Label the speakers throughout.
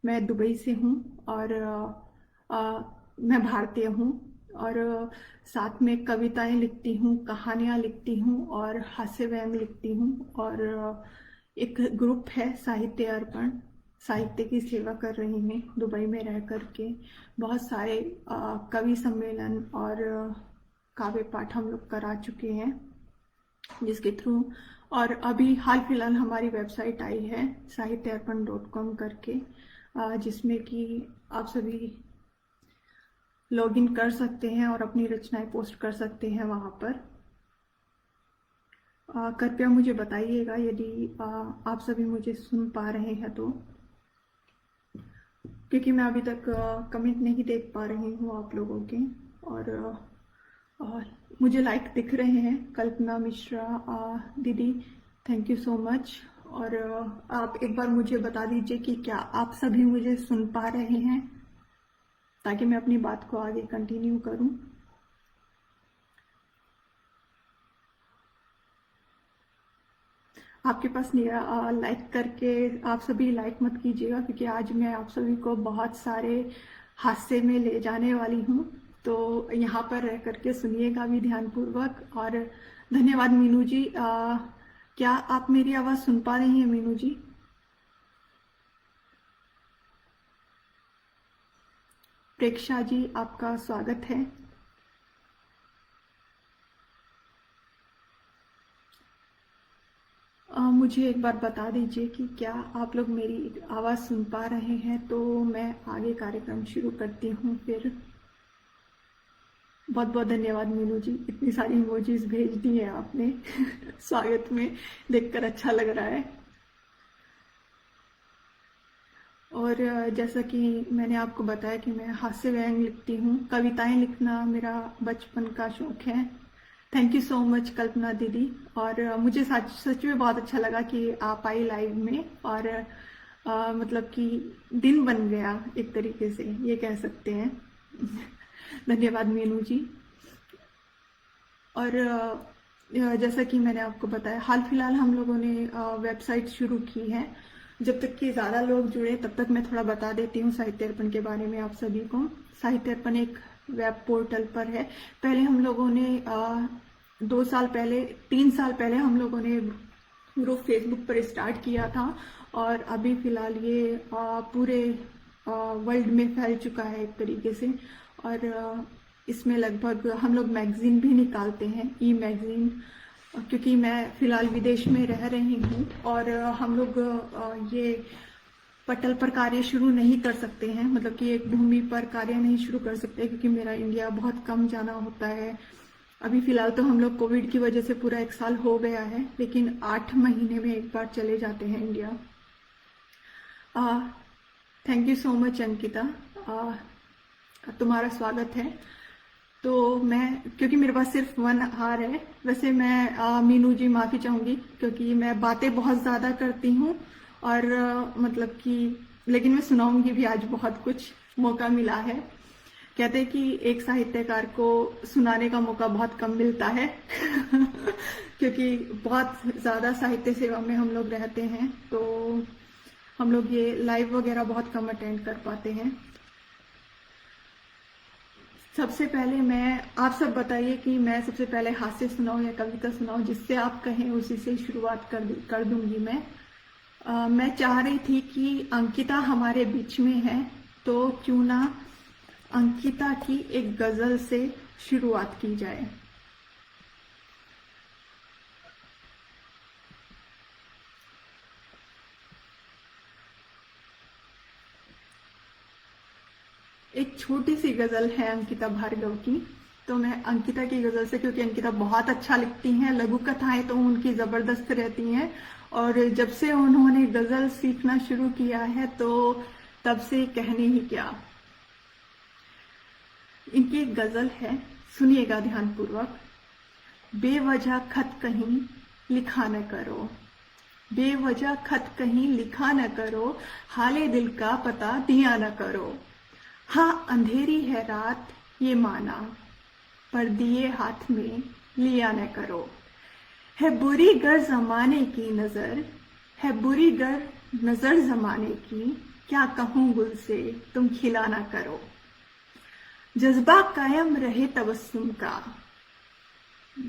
Speaker 1: मैं दुबई से हूँ और मैं भारतीय हूँ और साथ में कविताएं लिखती हूँ, कहानियाँ लिखती हूँ और हास्य व्यंग लिखती हूँ। और एक ग्रुप है साहित्य अर्पण, साहित्य की सेवा कर रही हूँ दुबई में रह कर के। बहुत सारे कवि सम्मेलन और काव्य पाठ हम लोग करा चुके हैं जिसके थ्रू। और अभी हाल फिलहाल हमारी वेबसाइट आई है साहित्यार्पण.com करके, जिसमें कि आप सभी लॉगिन कर सकते हैं और अपनी रचनाएं पोस्ट कर सकते हैं वहाँ पर। कृपया मुझे बताइएगा यदि आप सभी मुझे सुन पा रहे हैं तो, क्योंकि मैं अभी तक कमेंट नहीं देख पा रही हूँ आप लोगों के। और मुझे लाइक दिख रहे हैं। कल्पना मिश्रा दीदी, थैंक यू सो मच। और आप एक बार मुझे बता दीजिए कि क्या आप सभी मुझे सुन पा रहे हैं, ताकि मैं अपनी बात को आगे कंटिन्यू करूं। आपके पास लाइक करके आप सभी लाइक मत कीजिएगा, क्योंकि आज मैं आप सभी को बहुत सारे हादसे में ले जाने वाली हूँ। तो यहाँ पर रह करके सुनिएगा भी ध्यानपूर्वक। और धन्यवाद मीनू जी। क्या आप मेरी आवाज़ सुन पा रही हैं मीनू जी? प्रेक्षा जी, आपका स्वागत है। मुझे एक बार बता दीजिए कि क्या आप लोग मेरी आवाज़ सुन पा रहे हैं, तो मैं आगे कार्यक्रम शुरू करती हूँ फिर। बहुत बहुत धन्यवाद मीनू जी, इतनी सारी इमोजीज भेज दी है आपने स्वागत में, देखकर अच्छा लग रहा है। और जैसा कि मैंने आपको बताया कि मैं हास्य व्यंग लिखती हूँ, कविताएं लिखना मेरा बचपन का शौक है। थैंक यू सो मच कल्पना दीदी। और मुझे सच में बहुत अच्छा लगा कि आप आई लाइव में। और मतलब कि दिन बन गया एक तरीके से, ये कह सकते हैं धन्यवाद मीनू जी। और जैसा कि मैंने आपको बताया, हाल फिलहाल हम लोगों ने वेबसाइट शुरू की है। जब तक कि ज़्यादा लोग जुड़े तब तक मैं थोड़ा बता देती हूँ साहित्य अर्पण के बारे में आप सभी को। साहित्य अर्पण एक वेब पोर्टल पर है। पहले हम लोगों ने 2 साल पहले, 3 साल पहले हम लोगों ने ग्रुप फेसबुक पर स्टार्ट किया था। और अभी फिलहाल ये पूरे वर्ल्ड में फैल चुका है एक तरीके से। और इसमें लगभग हम लोग मैगजीन भी निकालते हैं, ई मैगजीन, क्योंकि मैं फिलहाल विदेश में रह रही हूँ। और हम लोग ये पटल पर कार्य शुरू नहीं कर सकते हैं, मतलब कि एक भूमि पर कार्य नहीं शुरू कर सकते, क्योंकि मेरा इंडिया बहुत कम जाना होता है। अभी फिलहाल तो हम लोग कोविड की वजह से पूरा 1 साल हो गया है, लेकिन 8 महीने में एक बार चले जाते हैं India. Thank you so much Ankita, तुम्हारा स्वागत है। तो मैं, क्योंकि मेरे पास सिर्फ 1 आवर है, वैसे मैं मीनू जी माफ़ी चाहूँगी, क्योंकि मैं बातें बहुत ज़्यादा करती हूँ। और मतलब कि, लेकिन मैं सुनाऊंगी भी। आज बहुत कुछ मौका मिला है। कहते हैं कि एक साहित्यकार को सुनाने का मौका बहुत कम मिलता है क्योंकि बहुत ज़्यादा साहित्य सेवा में हम लोग रहते हैं, तो हम लोग ये लाइव वगैरह बहुत कम अटेंड कर पाते हैं। सबसे पहले मैं, आप सब बताइए कि मैं सबसे पहले हास्य सुनाऊं या कविता सुनाऊं, जिससे आप कहें उसी से शुरुआत कर दूंगी मैं। मैं चाह रही थी कि अंकिता हमारे बीच में है, तो क्यों ना अंकिता की एक गजल से शुरुआत की जाए। एक छोटी सी गजल है अंकिता भार्गव की। तो मैं अंकिता की गजल से, क्योंकि अंकिता बहुत अच्छा लिखती हैं, लघु कथाएं तो उनकी जबरदस्त रहती हैं। और जब से उन्होंने गजल सीखना शुरू किया है, तो तब से कहने ही क्या। इनकी एक गजल है, सुनिएगा ध्यानपूर्वक। बेवजह खत कहीं लिखा न करो, बेवजह खत कहीं लिखा न करो, हाले दिल का पता दिया न करो। हाँ अंधेरी है रात ये माना, पर दिए हाथ में लिया न करो। है बुरी गर जमाने की नजर, है बुरी गर नजर जमाने की, क्या कहूँ गुल से तुम खिला ना करो, जज्बा कायम रहे तबस्सुम का,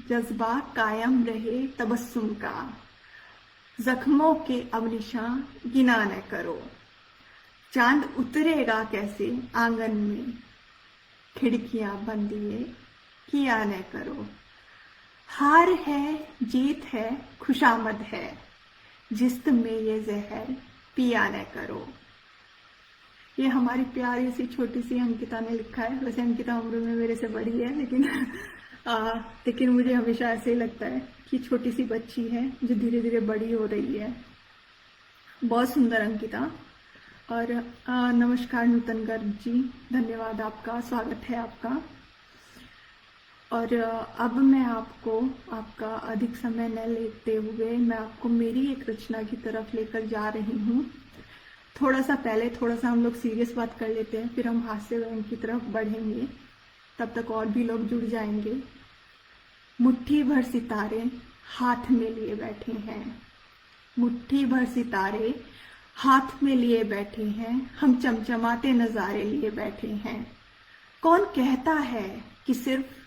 Speaker 1: जज्बा कायम रहे तबस्सुम का, जख्मों के अब निशान गिना न करो, चांद उतरेगा कैसे आंगन में, खिड़कियां बंद ये किया न करो, हार है जीत है खुशामद है, जिस्म में ये जहर पिया न करो। ये हमारी प्यारी सी छोटी सी अंकिता ने लिखा है। वैसे अंकिता उम्र में मेरे से बड़ी है, लेकिन मुझे हमेशा ऐसे ही लगता है कि छोटी सी बच्ची है जो धीरे धीरे बड़ी हो रही है। बहुत सुंदर अंकिता। और नमस्कार नूतन गर्ग जी, धन्यवाद आपका, स्वागत है आपका। और अब मैं आपको आपका अधिक समय न लेते हुए मैं आपको मेरी एक रचना की तरफ लेकर जा रही हूँ। थोड़ा सा हम लोग सीरियस बात कर लेते हैं, फिर हम हास्य व्यंग की तरफ बढ़ेंगे, तब तक और भी लोग जुड़ जाएंगे। मुट्ठी भर सितारे हाथ में लिए बैठे हैं, मुट्ठी भर सितारे हाथ में लिए बैठे हैं, हम चमचमाते नजारे लिए बैठे हैं। कौन कहता है कि सिर्फ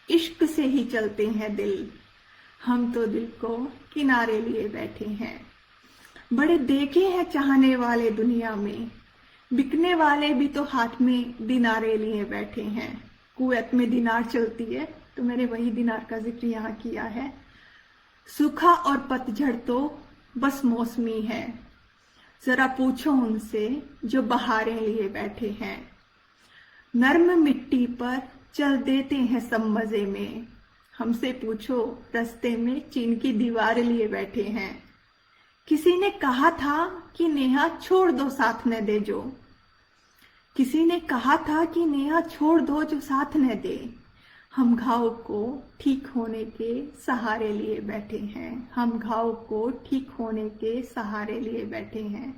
Speaker 1: इश्क से ही चलते हैं दिल, हम तो दिल को किनारे लिए बैठे हैं। बड़े देखे हैं चाहने वाले दुनिया में, बिकने वाले भी तो हाथ में दिनारे लिए बैठे हैं। कुवैत में दिनार चलती है, तो मैंने वही दिनार का जिक्र यहाँ किया है। सूखा और पतझड़ तो बस मौसमी है, जरा पूछो उनसे जो बहारें लिए बैठे हैं। नर्म मिट्टी पर चल देते हैं सब मजे में, हमसे पूछो रास्ते में चीन की दीवार लिए बैठे हैं। किसी ने कहा था कि नेहा छोड़ दो साथ न दे जो, किसी ने कहा था कि नेहा छोड़ दो जो साथ न दे, हम घाव को ठीक होने के सहारे लिए बैठे हैं, हम घाव को ठीक होने के सहारे लिए बैठे हैं।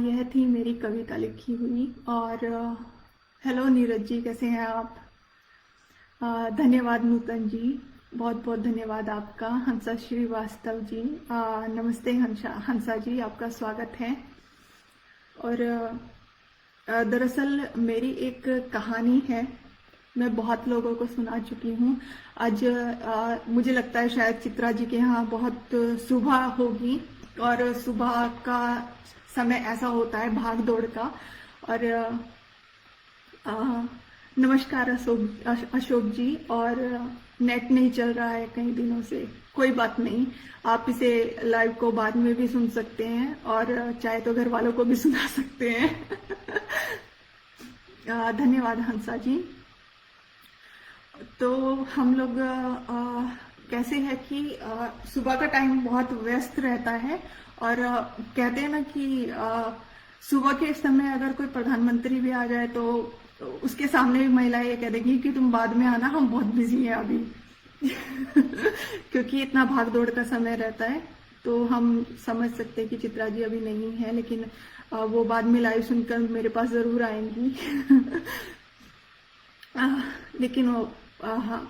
Speaker 1: यह थी मेरी कविता लिखी हुई। और हेलो नीरज जी, कैसे हैं आप? धन्यवाद नूतन जी, बहुत बहुत धन्यवाद आपका। हंसा श्रीवास्तव जी, नमस्ते हंसा जी, आपका स्वागत है। और दरअसल मेरी एक कहानी है, मैं बहुत लोगों को सुना चुकी हूँ। आज मुझे लगता है शायद चित्रा जी के यहाँ बहुत सुबह होगी, और सुबह का समय ऐसा होता है भाग दौड़ का। और नमस्कार अशोक जी। और नेट नहीं चल रहा है कई दिनों से, कोई बात नहीं, आप इसे लाइव को बाद में भी सुन सकते हैं, और चाहे तो घर वालों को भी सुना सकते हैं। धन्यवाद हंसा जी। तो हम लोग कैसे है कि सुबह का टाइम बहुत व्यस्त रहता है, और कहते हैं ना कि सुबह के समय अगर कोई प्रधानमंत्री भी आ जाए तो उसके सामने भी महिलाएं ये कह देगी कि तुम बाद में आना, हम बहुत बिजी हैं अभी। क्योंकि इतना भाग दौड़ का समय रहता है, तो हम समझ सकते हैं कि चित्रा जी अभी नहीं है, लेकिन वो बाद में लाइव सुनकर मेरे पास जरूर आएंगी। लेकिन वो हाँ,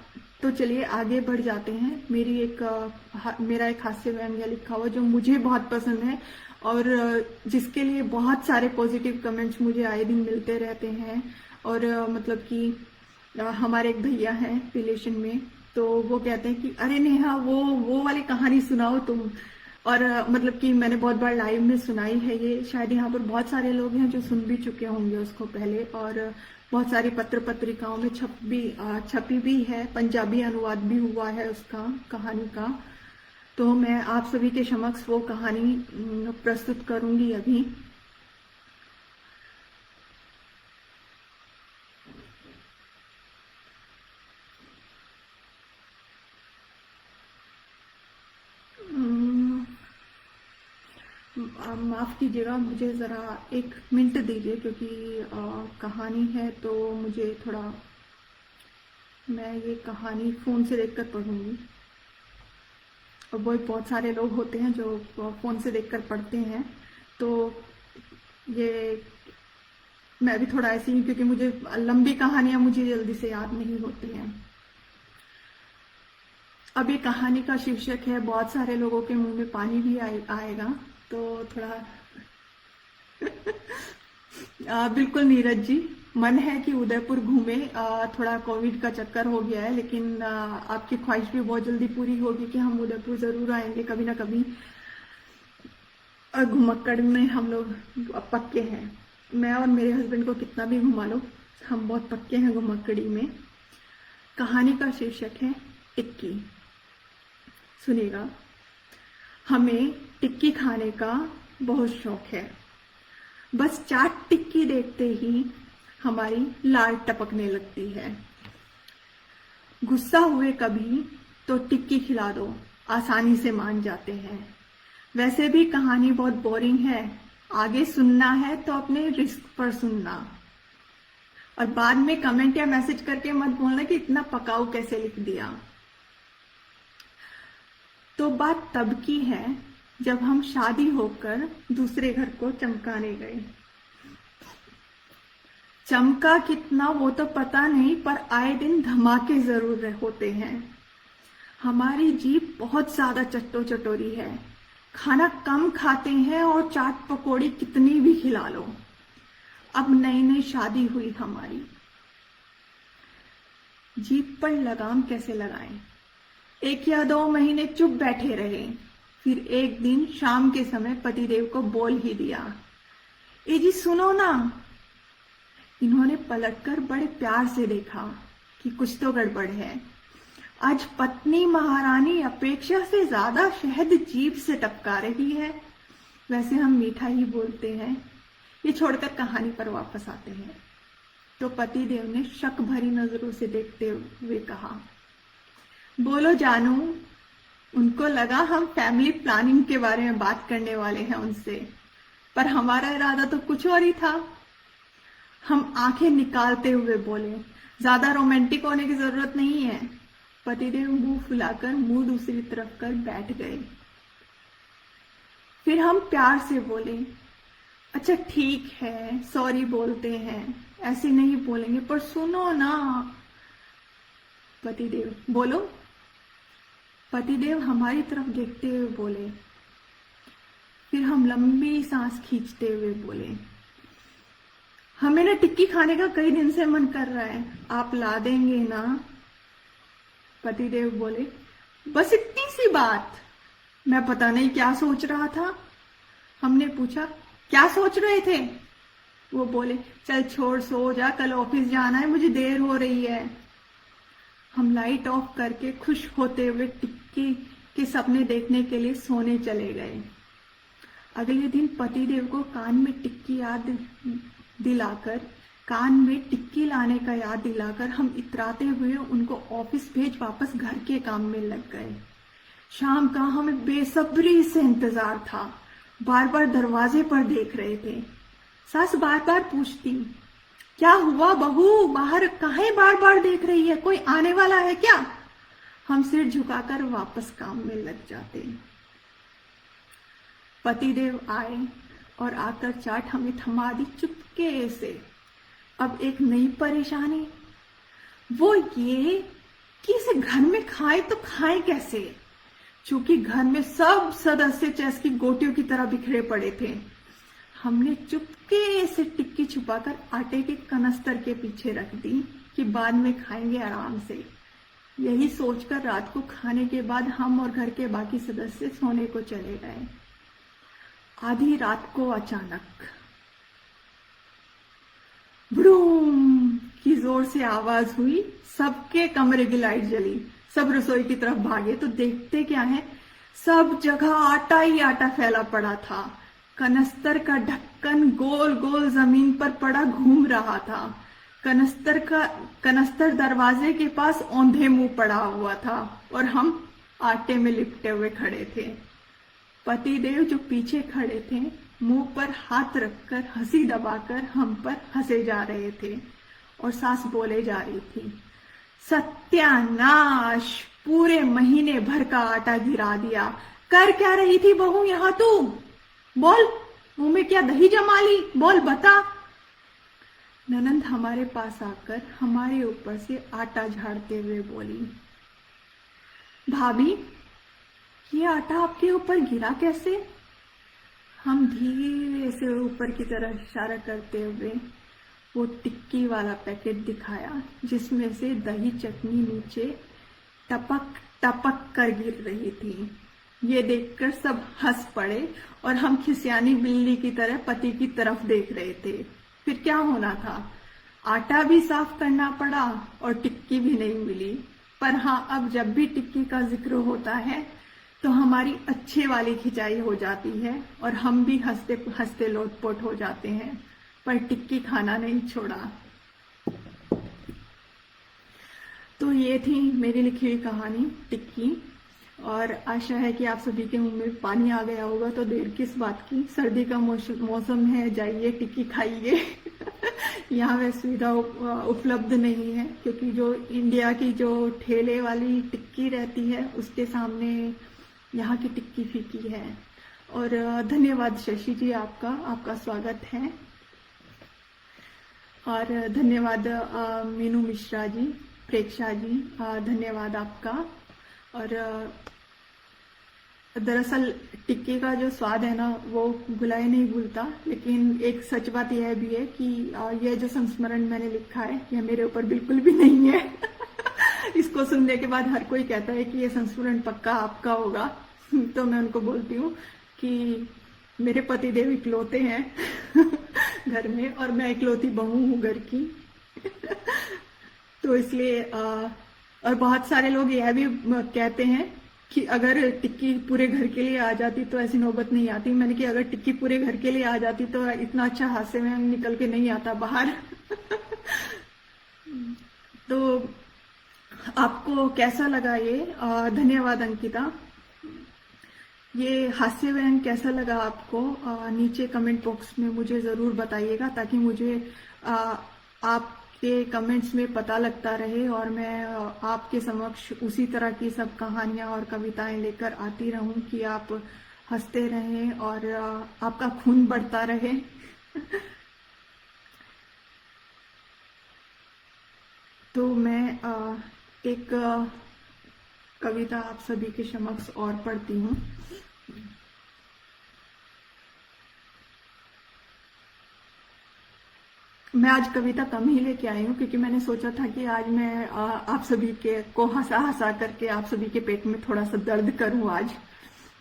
Speaker 1: तो चलिए आगे बढ़ जाते हैं। मेरा एक हास्य व्यंग्य लिखा हुआ जो मुझे बहुत पसंद है, और जिसके लिए बहुत सारे पॉजिटिव कमेंट्स मुझे आए दिन मिलते रहते हैं। और मतलब कि हमारे एक भैया हैं रिलेशन में, तो वो कहते हैं कि अरे नेहा वो वाली कहानी सुनाओ तुम। और मतलब कि मैंने बहुत बार लाइव में सुनाई है ये, शायद यहाँ पर बहुत सारे लोग हैं जो सुन भी चुके होंगे उसको पहले, और बहुत सारी पत्र पत्रिकाओं में छपी भी है, पंजाबी अनुवाद भी हुआ है उसका, कहानी का। तो मैं आप सभी के समक्ष वो कहानी प्रस्तुत करूंगी अभी। माफ कीजिएगा, मुझे जरा 1 मिनट दीजिए, क्योंकि कहानी है तो मुझे थोड़ा, मैं ये कहानी फोन से देखकर पढ़ूंगी। और वो बहुत सारे लोग होते हैं जो फोन से देखकर पढ़ते हैं, तो ये मैं भी थोड़ा ऐसी हूँ, क्योंकि मुझे लंबी कहानियां मुझे जल्दी से याद नहीं होती हैं। अब ये कहानी का शीर्षक है बहुत सारे लोगों के मुंह में पानी भी आएगा, तो थोड़ा बिल्कुल नीरज जी, मन है कि उदयपुर घूमे। थोड़ा कोविड का चक्कर हो गया है, लेकिन आपकी ख्वाहिश भी बहुत जल्दी पूरी होगी कि हम उदयपुर जरूर आएंगे कभी ना कभी। घुमक्कड़ में हम लोग पक्के हैं। मैं और मेरे हस्बैंड को कितना भी घुमा लो, हम बहुत पक्के हैं घुमक्कड़ी में। कहानी का शीर्षक है टिक्की। सुनिएगा। हमें टिक्की खाने का बहुत शौक है। बस चाट टिक्की देखते ही हमारी लार टपकने लगती है। गुस्सा हुए कभी तो टिक्की खिला दो, आसानी से मान जाते हैं। वैसे भी कहानी बहुत बोरिंग है, आगे सुनना है तो अपने रिस्क पर सुनना। और बाद में कमेंट या मैसेज करके मत बोलना कि इतना पकाऊ कैसे लिख दिया। तो बात तब की है जब हम शादी होकर दूसरे घर को चमकाने गए। चमका कितना वो तो पता नहीं, पर आए दिन धमाके जरूर होते हैं। हमारी जीभ बहुत ज्यादा चट्टो चटोरी है, खाना कम खाते हैं और चाट पकौड़ी कितनी भी खिला लो। अब नई नई शादी हुई हमारी, जीभ पर लगाम कैसे लगाएं। 1 या 2 महीने चुप बैठे रहे, फिर एक दिन शाम के समय पतिदेव को बोल ही दिया, ए जी सुनो ना। इन्होंने पलटकर बड़े प्यार से देखा कि कुछ तो गड़बड़ है। आज पत्नी महारानी अपेक्षा से ज्यादा शहद जीभ से टपका रही है। वैसे हम मीठा ही बोलते हैं। ये छोड़कर कहानी पर वापस आते हैं। तो पतिदेव ने शक भरी नजरों से देखते हुए कहा, बोलो जानू। उनको लगा हम फैमिली प्लानिंग के बारे में बात करने वाले हैं उनसे, पर हमारा इरादा तो कुछ और ही था। हम आंखें निकालते हुए बोले, ज्यादा रोमांटिक होने की जरूरत नहीं है। पतिदेव मुंह फुलाकर मुंह दूसरी तरफ कर बैठ गए। फिर हम प्यार से बोले, अच्छा ठीक है, सॉरी बोलते हैं, ऐसे नहीं बोलेंगे, पर सुनो ना। पतिदेव बोलो। पतिदेव हमारी तरफ देखते हुए बोले। फिर हम लंबी सांस खींचते हुए बोले, हमें ना टिक्की खाने का कई दिन से मन कर रहा है, आप ला देंगे ना। पतिदेव बोले, बस इतनी सी बात। मैं पता नहीं क्या सोच रहा था। हमने पूछा, क्या सोच रहे थे। वो बोले, चल छोड़, सो जा, कल ऑफिस जाना है, मुझे देर हो रही है। हम लाइट ऑफ करके खुश होते हुए टिक्की के सपने देखने के लिए सोने चले गए। अगले दिन पतिदेव को कान में टिक्की लाने का याद दिलाकर हम इतराते हुए उनको ऑफिस भेज वापस घर के काम में लग गए। शाम का हमें बेसब्री से इंतजार था। बार बार दरवाजे पर देख रहे थे। सास बार बार पूछती, क्या हुआ बहू, बाहर काहे बार बार देख रही है, कोई आने वाला है क्या। हम सिर झुकाकर वापस काम में लग जाते। पतिदेव आए और आकर चाट हमें थमा दी चुपके से। अब एक नई परेशानी, वो ये कि इसे घर में खाए तो खाए कैसे, क्योंकि घर में सब सदस्य चेस की गोटियों की तरह बिखरे पड़े थे। हमने चुपके से टिक्की छुपाकर आटे के कनस्तर के पीछे रख दी कि बाद में खाएंगे आराम से। यही सोचकर रात को खाने के बाद हम और घर के बाकी सदस्य सोने को चले गए। आधी रात को अचानक ब्रूम की जोर से आवाज हुई। सबके कमरे की लाइट जली। सब रसोई की तरफ भागे तो देखते क्या है, सब जगह आटा ही आटा फैला पड़ा था। कनस्तर का ढक्कन गोल गोल जमीन पर पड़ा घूम रहा था। कनस्तर दरवाजे के पास औंधे मुंह पड़ा हुआ था और हम आटे में लिपटे हुए खड़े थे। पतिदेव जो पीछे खड़े थे, मुंह पर हाथ रखकर हंसी दबाकर हम पर हंसे जा रहे थे और सास बोले जा रही थी, सत्यानाश, पूरे महीने भर का आटा गिरा दिया। कर क्या रही थी बहू यहाँ तू, बोल, मुंह में क्या दही जमा ली, बोल बता। ननंद हमारे पास आकर हमारे ऊपर से आटा झाड़ते हुए बोली, भाभी ये आटा आपके ऊपर गिरा कैसे। हम धीरे से ऊपर की तरफ इशारा करते हुए वो टिक्की वाला पैकेट दिखाया जिसमें से दही चटनी नीचे टपक टपक कर गिर रही थी। ये देखकर सब हंस पड़े और हम खिसियानी बिल्ली की तरह पति की तरफ देख रहे थे। फिर क्या होना था, आटा भी साफ करना पड़ा और टिक्की भी नहीं मिली। पर हाँ, अब जब भी टिक्की का जिक्र होता है तो हमारी अच्छे वाली खिंचाई हो जाती है और हम भी हंसते हंसते लोटपोट हो जाते हैं, पर टिक्की खाना नहीं छोड़ा। तो ये थी मेरी लिखी हुई कहानी टिक्की, और आशा है कि आप सभी के मुंह में पानी आ गया होगा। तो देर किस बात की, सर्दी का मौसम है, जाइए टिक्की खाइए। यहाँ वह सुविधा उपलब्ध नहीं है क्योंकि जो इंडिया की जो ठेले वाली टिक्की रहती है उसके सामने यहाँ की टिक्की फीकी है। और धन्यवाद शशि जी, आपका स्वागत है। और धन्यवाद मीनू मिश्रा जी, प्रेक्षा जी, धन्यवाद आपका। और दरअसल टिक्की का जो स्वाद है ना वो भुलाए नहीं भूलता, लेकिन एक सच बात यह भी है कि यह जो संस्मरण मैंने लिखा है यह मेरे ऊपर बिल्कुल भी नहीं है। इसको सुनने के बाद हर कोई कहता है कि यह संस्मरण पक्का आपका होगा। तो मैं उनको बोलती हूँ कि मेरे पतिदेव इकलौते हैं घर में और मैं इकलौती बहू हूँ घर की। तो इसलिए और बहुत सारे लोग यह भी कहते हैं कि अगर टिक्की पूरे घर के लिए आ जाती तो ऐसी नौबत नहीं आती। मैंने कि अगर टिक्की पूरे घर के लिए आ जाती तो इतना अच्छा हादसे में निकल के नहीं आता बाहर। तो आपको कैसा लगा ये? धन्यवाद अंकिता। ये हास्य व्यंग कैसा लगा आपको? नीचे कमेंट बॉक्स में मुझे ज़रूर बताइएगा ताकि मुझे आपके कमेंट्स में पता लगता रहे और मैं आपके समक्ष उसी तरह की सब कहानियां और कविताएं लेकर आती रहूं कि आप हंसते रहें और आपका खून बढ़ता रहे। तो मैं एक कविता आप सभी के समक्ष और पढ़ती हूँ। मैं आज कविता कम ही लेके आई हूँ क्योंकि मैंने सोचा था कि आज मैं आप सभी के को हंसा हंसा करके आप सभी के पेट में थोड़ा सा दर्द करूँ आज।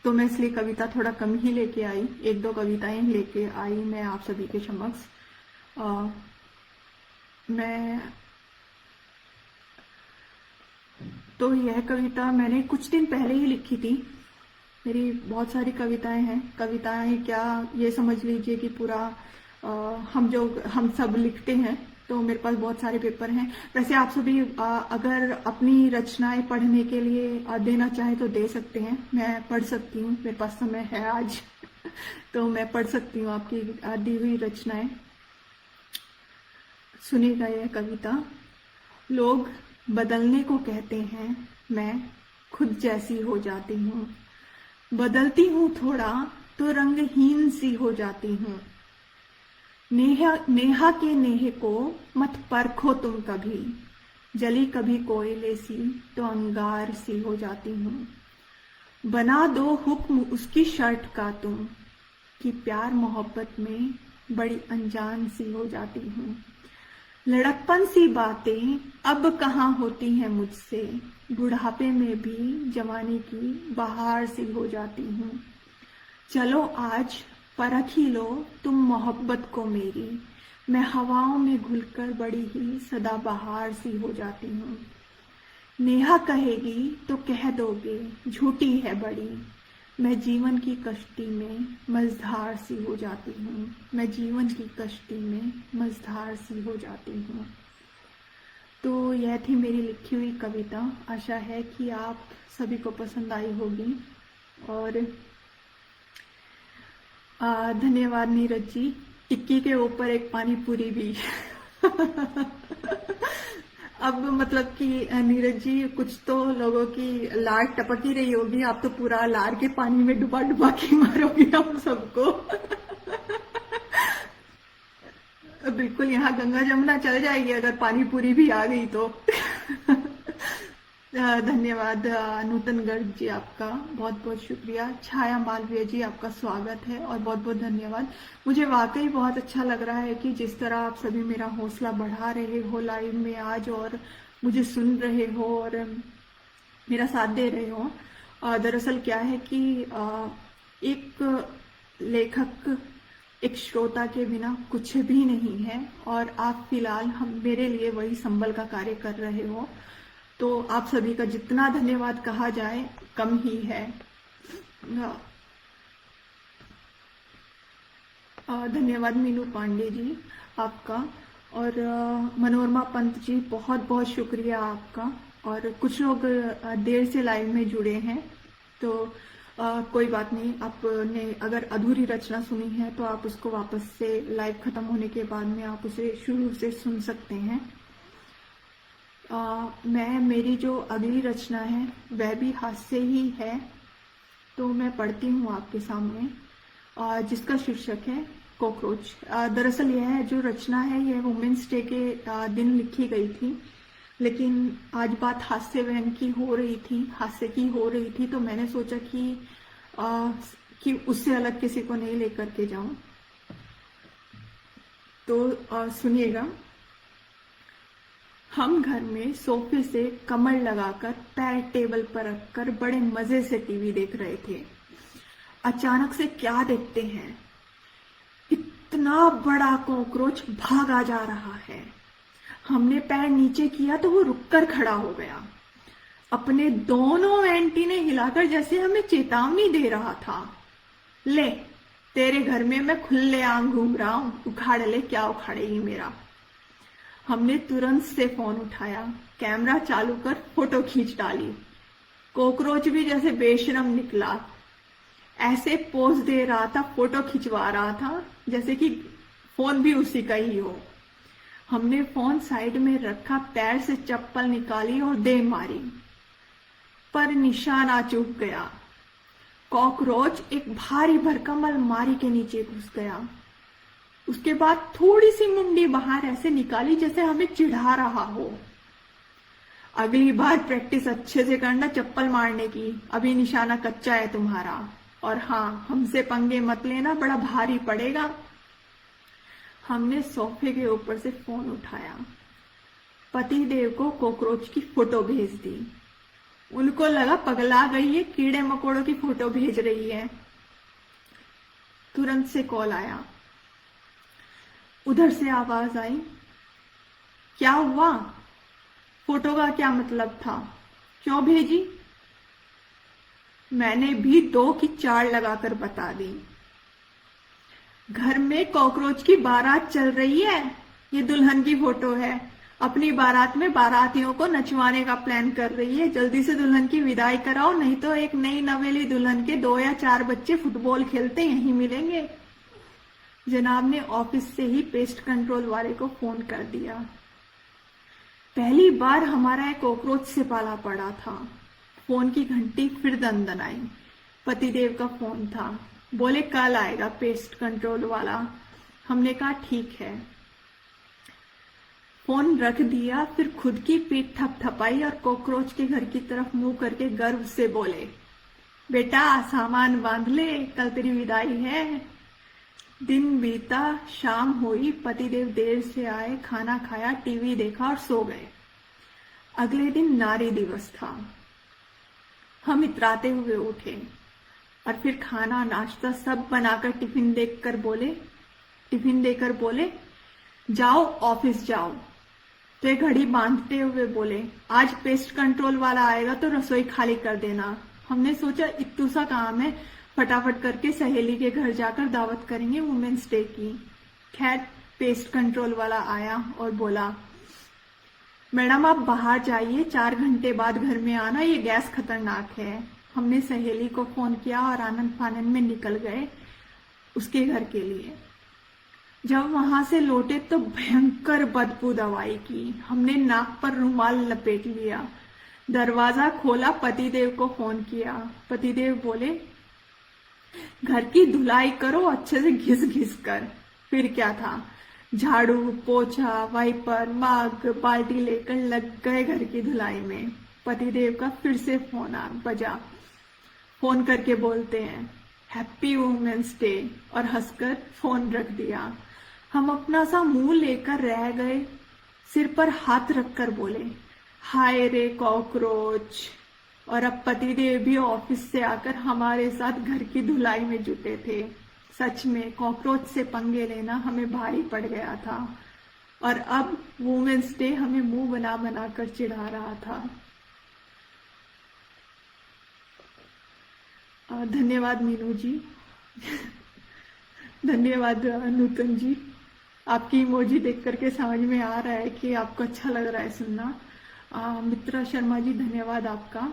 Speaker 1: तो मैं इसलिए कविता थोड़ा कम ही लेके आई, एक दो कविताएं लेके आई मैं आप सभी के समक्ष। मैं तो यह कविता मैंने कुछ दिन पहले ही लिखी थी। मेरी बहुत सारी कविताएं हैं। कविताएं क्या, ये समझ लीजिए कि पूरा हम सब लिखते हैं, तो मेरे पास बहुत सारे पेपर हैं। वैसे आप सभी अगर अपनी रचनाएं पढ़ने के लिए देना चाहे तो दे सकते हैं, मैं पढ़ सकती हूँ, मेरे पास समय है आज। तो मैं पढ़ सकती हूँ आपकी दी हुई रचनाएं। सुनिएगा यह कविता। लोग बदलने को कहते हैं, मैं खुद जैसी हो जाती हूँ। बदलती हूँ थोड़ा तो रंगहीन सी हो जाती हूँ। नेहा के नेह को मत परखो तुम कभी, जली कभी कोयले सी तो अंगार सी हो जाती हूँ। बना दो हुक्म उसकी शर्ट का तुम, कि प्यार मोहब्बत में बड़ी अनजान सी हो जाती हूँ। लड़कपन सी बातें अब कहाँ होती हैं मुझसे, बुढ़ापे में भी जवानी की बहार सी हो जाती हूँ। चलो आज परख ही लो तुम मोहब्बत को मेरी, मैं हवाओं में घुलकर बड़ी ही सदाबहार सी हो जाती हूँ। नेहा कहेगी तो कह दोगे झूठी है बड़ी, मैं जीवन की कश्ती में मझधार सी हो जाती हूँ। मैं जीवन की कश्ती में मझधार सी हो जाती हूँ। तो यह थी मेरी लिखी हुई कविता। आशा है कि आप सभी को पसंद आई होगी। और धन्यवाद नीरज जी। टिक्की के ऊपर एक पानी पूरी भी। अब मतलब कि नीरज जी कुछ तो लोगों की लार टपक ही रही होगी, आप तो पूरा लार के पानी में डुबा डुबा के मारोगे हम सबको। बिल्कुल, यहाँ गंगा जमुना चल जाएगी अगर पानी पूरी भी आ गई तो। धन्यवाद नूतन गर्ग जी, आपका बहुत बहुत शुक्रिया। छाया मालवीय जी, आपका स्वागत है और बहुत बहुत धन्यवाद। मुझे वाकई बहुत अच्छा लग रहा है कि जिस तरह आप सभी मेरा हौसला बढ़ा रहे हो लाइव में आज, और मुझे सुन रहे हो और मेरा साथ दे रहे हो। दरअसल क्या है कि एक लेखक एक श्रोता के बिना कुछ भी नहीं है, और आप फिलहाल हम मेरे लिए वही संबल का कार्य कर रहे हो। तो आप सभी का जितना धन्यवाद कहा जाए कम ही है। धन्यवाद मीनू पांडे जी आपका, और मनोरमा पंत जी, बहुत बहुत शुक्रिया आपका। और कुछ लोग देर से लाइव में जुड़े हैं, तो कोई बात नहीं, आपने अगर अधूरी रचना सुनी है तो आप उसको वापस से लाइव खत्म होने के बाद में आप उसे शुरू से सुन सकते हैं। मेरी जो अगली रचना है वह भी हास्य ही है, तो मैं पढ़ती हूँ आपके सामने, जिसका शीर्षक है कॉकरोच। दरअसल यह जो रचना है यह वुमेन्स डे के दिन लिखी गई थी, लेकिन आज बात हास्य व्यंग की हो रही थी, हास्य की हो रही थी, तो मैंने सोचा कि उससे अलग किसी को नहीं लेकर के जाऊं। तो सुनिएगा। हम घर में सोफे से कमर लगाकर पैर टेबल पर रखकर बड़े मजे से टीवी देख रहे थे। अचानक से क्या देखते हैं, इतना बड़ा कॉकरोच भागा जा रहा है। हमने पैर नीचे किया तो वो रुककर खड़ा हो गया, अपने दोनों एंटीने हिलाकर जैसे हमें चेतावनी दे रहा था। ले, तेरे घर में मैं खुलेआम घूम रहा हूं, उखाड़ ले, क्या उखाड़ेगी मेरा। हमने तुरंत से फोन उठाया, कैमरा चालू कर फोटो खींच डाली। कॉकरोच भी जैसे बेशरम निकला, ऐसे पोज दे रहा था, फोटो खिंचवा रहा था जैसे कि फोन भी उसी का ही हो। हमने फोन साइड में रखा, पैर से चप्पल निकाली और दे मारी, पर निशाना चूक गया। कॉकरोच एक भारी भरकम अलमारी के नीचे घुस गया। उसके बाद थोड़ी सी मुंडी बाहर ऐसे निकाली जैसे हमें चिढ़ा रहा हो। अगली बार प्रैक्टिस अच्छे से करना चप्पल मारने की, अभी निशाना कच्चा है तुम्हारा। और हाँ, हमसे पंगे मत लेना, बड़ा भारी पड़ेगा। हमने सोफे के ऊपर से फोन उठाया, पति देव को कॉकरोच की फोटो भेज दी। उनको लगा पगला गई है, कीड़े मकोड़ों की फोटो भेज रही है। तुरंत से कॉल आया, उधर से आवाज आई, क्या हुआ, फोटो का क्या मतलब था, क्यों भेजी। मैंने भी 2 की 4 लगाकर बता दी। घर में कॉकरोच की बारात चल रही है, ये दुल्हन की फोटो है, अपनी बारात में बारातियों को नचवाने का प्लान कर रही है। जल्दी से दुल्हन की विदाई कराओ, नहीं तो एक नई नवेली दुल्हन के 2 या 4 बच्चे फुटबॉल खेलते यहीं मिलेंगे। जनाब ने ऑफिस से ही पेस्ट कंट्रोल वाले को फोन कर दिया। पहली बार हमारा एक कॉकरोच से पाला पड़ा था। फोन की घंटी फिर दनदनाई। पतिदेव का फोन था, बोले कल आएगा पेस्ट कंट्रोल वाला। हमने कहा ठीक है। फोन रख दिया, फिर खुद की पीठ थपथपाई और कॉकरोच के घर की तरफ मुंह करके गर्व से बोले, बेटा सामान बांध ले, कल तेरी विदाई है। दिन बीता, शाम हुई, पतिदेव देर से आए, खाना खाया, टीवी देखा और सो गए। अगले दिन नारी दिवस था। हम इतराते हुए उठे और फिर खाना नाश्ता सब बनाकर टिफिन देकर बोले जाओ ऑफिस जाओ। तो एक घड़ी बांधते हुए बोले, आज पेस्ट कंट्रोल वाला आएगा तो रसोई खाली कर देना। हमने सोचा इत्तू सा काम है, फटाफट करके सहेली के घर जाकर दावत करेंगे वुमेन्स डे की। खैर पेस्ट कंट्रोल वाला आया और बोला, मैडम आप बाहर जाइए, 4 घंटे बाद घर में आना, ये गैस खतरनाक है। हमने सहेली को फोन किया और आनंद फानंद में निकल गए उसके घर के लिए। जब वहां से लौटे तो भयंकर बदबू दवाई की। हमने नाक पर रुमाल लपेट लिया, दरवाजा खोला, पतिदेव को फोन किया। पतिदेव बोले, घर की धुलाई करो अच्छे से घिस घिस कर। फिर क्या था, झाड़ू पोछा वाइपर मग बाल्टी लेकर लग गए घर की धुलाई में। पतिदेव का फिर से फोन बजा। फोन करके बोलते हैं हैप्पी वुमेन्स डे और हंसकर फोन रख दिया। हम अपना सा मुंह लेकर रह गए, सिर पर हाथ रखकर बोले हाय रे कॉकरोच। और अब पतिदेव भी ऑफिस से आकर हमारे साथ घर की धुलाई में जुटे थे। सच में कॉकरोच से पंगे लेना हमें भारी पड़ गया था और अब वुमेन्स डे हमें मुंह बना बना कर चिढ़ा रहा था। धन्यवाद मीनू जी। धन्यवाद नूतन जी। आपकी इमोजी देख करके समझ में आ रहा है कि आपको अच्छा लग रहा है सुनना। मित्रा शर्मा जी धन्यवाद आपका।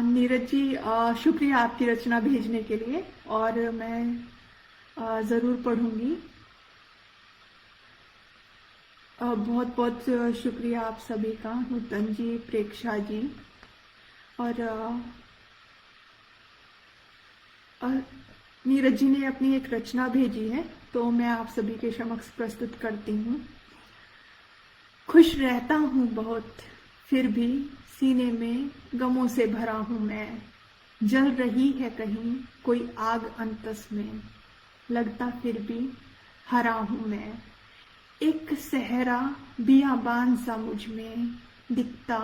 Speaker 1: नीरज जी शुक्रिया आपकी रचना भेजने के लिए और मैं जरूर पढ़ूंगी। बहुत बहुत शुक्रिया आप सभी का, नूतन जी, प्रेक्षा जी। और नीरज जी ने अपनी एक रचना भेजी है तो मैं आप सभी के समक्ष प्रस्तुत करती हूँ। खुश रहता हूँ बहुत, फिर भी सीने में गमों से भरा हूँ मैं। जल रही है कहीं कोई आग अंतस में, लगता फिर भी हरा हूँ मैं। एक सहरा बियाबान सा मुझ में दिखता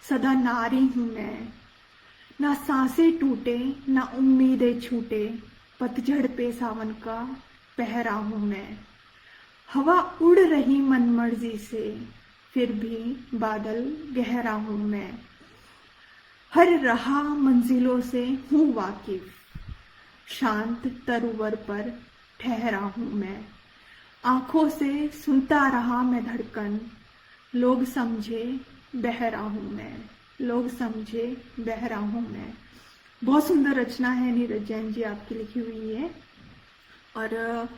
Speaker 1: सदा नारी हूँ मैं। ना सांसें टूटे ना उम्मीदें छूटे, पतझड़ पे सावन का पहरा हूँ मैं। हवा उड़ रही मनमर्जी से, फिर भी बादल गहरा हूँ मैं। हर राह मंजिलों से हूँ वाकिफ, शांत तरुवर पर ठहरा हूँ मैं। आंखों से सुनता रहा मैं धड़कन, लोग समझे बहरा हूँ मैं। लोग समझे बहरा हूँ मैं। बहुत सुंदर रचना है नीरज जैन जी आपकी लिखी हुई है। और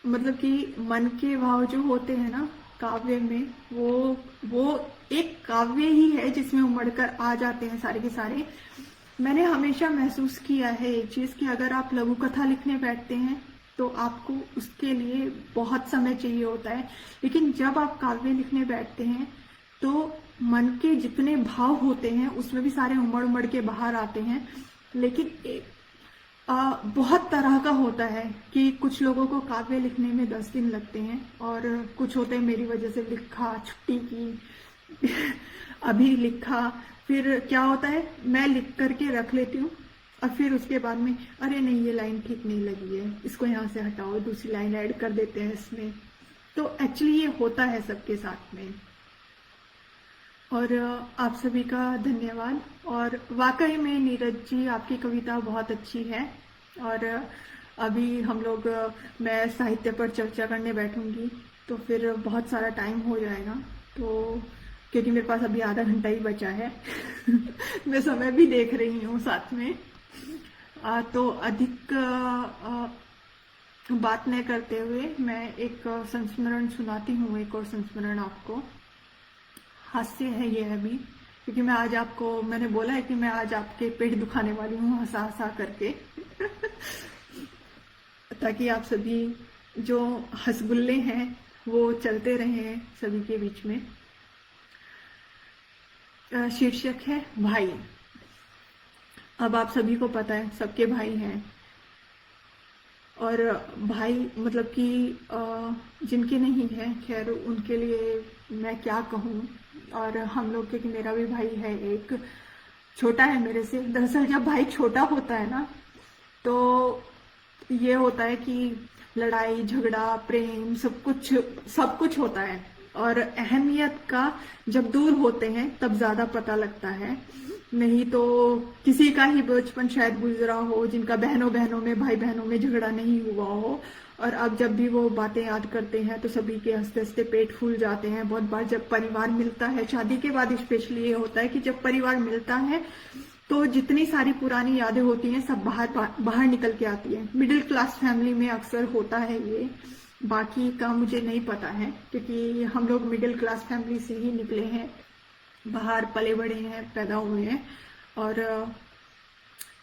Speaker 1: मतलब कि मन के भाव जो होते हैं ना काव्य में, वो एक काव्य ही है जिसमें उमड़कर आ जाते हैं सारे के सारे। मैंने हमेशा महसूस किया है एक चीज कि अगर आप लघु कथा लिखने बैठते हैं तो आपको उसके लिए बहुत समय चाहिए होता है, लेकिन जब आप काव्य लिखने बैठते हैं तो मन के जितने भाव होते हैं उसमें भी सारे उमड़ उमड़ के बाहर आते हैं। लेकिन बहुत तरह का होता है कि कुछ लोगों को काव्य लिखने में 10 दिन लगते हैं और कुछ होते हैं मेरी वजह से लिखा, छुट्टी की अभी लिखा, फिर क्या होता है मैं लिख करके रख लेती हूँ और फिर उसके बाद में अरे नहीं ये लाइन ठीक नहीं लगी है, इसको यहाँ से हटाओ, दूसरी लाइन ऐड कर देते हैं इसमें। तो एक्चुअली ये होता है सबके साथ में। और आप सभी का धन्यवाद। और वाकई में नीरज जी आपकी कविता बहुत अच्छी है। और अभी हम लोग मैं साहित्य पर चर्चा करने बैठूंगी तो फिर बहुत सारा टाइम हो जाएगा, तो क्योंकि मेरे पास अभी आधा घंटा ही बचा है मैं समय भी देख रही हूँ साथ में। तो अधिक बात न करते हुए मैं एक संस्मरण सुनाती हूँ। एक और संस्मरण आपको, हास्य है ये अभी, क्योंकि मैं आज आपको मैंने बोला है कि मैं आज आपके पेट दुखाने वाली हूँ हंसा हंसा करके ताकि आप सभी जो हंसगुल्ले हैं वो चलते रहें सभी के बीच में। शीर्षक है भाई। अब आप सभी को पता है सबके भाई हैं, और भाई मतलब कि जिनके नहीं है खैर उनके लिए मैं क्या कहूँ। और हम लोग, क्योंकि मेरा भी भाई है, एक छोटा है मेरे से। दरअसल जब भाई छोटा होता है ना तो ये होता है कि लड़ाई झगड़ा प्रेम सब कुछ होता है, और अहमियत का जब दूर होते हैं तब ज्यादा पता लगता है। नहीं तो किसी का ही बचपन शायद गुजरा हो जिनका बहनों में भाई बहनों में झगड़ा नहीं हुआ हो, और अब जब भी वो बातें याद करते हैं तो सभी के हंसते हंसते पेट फूल जाते हैं। बहुत बार जब परिवार मिलता है, शादी के बाद स्पेशली ये होता है कि जब परिवार मिलता है तो जितनी सारी पुरानी यादें होती हैं सब बाहर निकल के आती है। मिडिल क्लास फैमिली में अक्सर होता है ये, बाकी का मुझे नहीं पता है क्योंकि हम लोग मिडिल क्लास फैमिली से ही निकले हैं, बाहर पले बड़े हैं, पैदा हुए हैं। और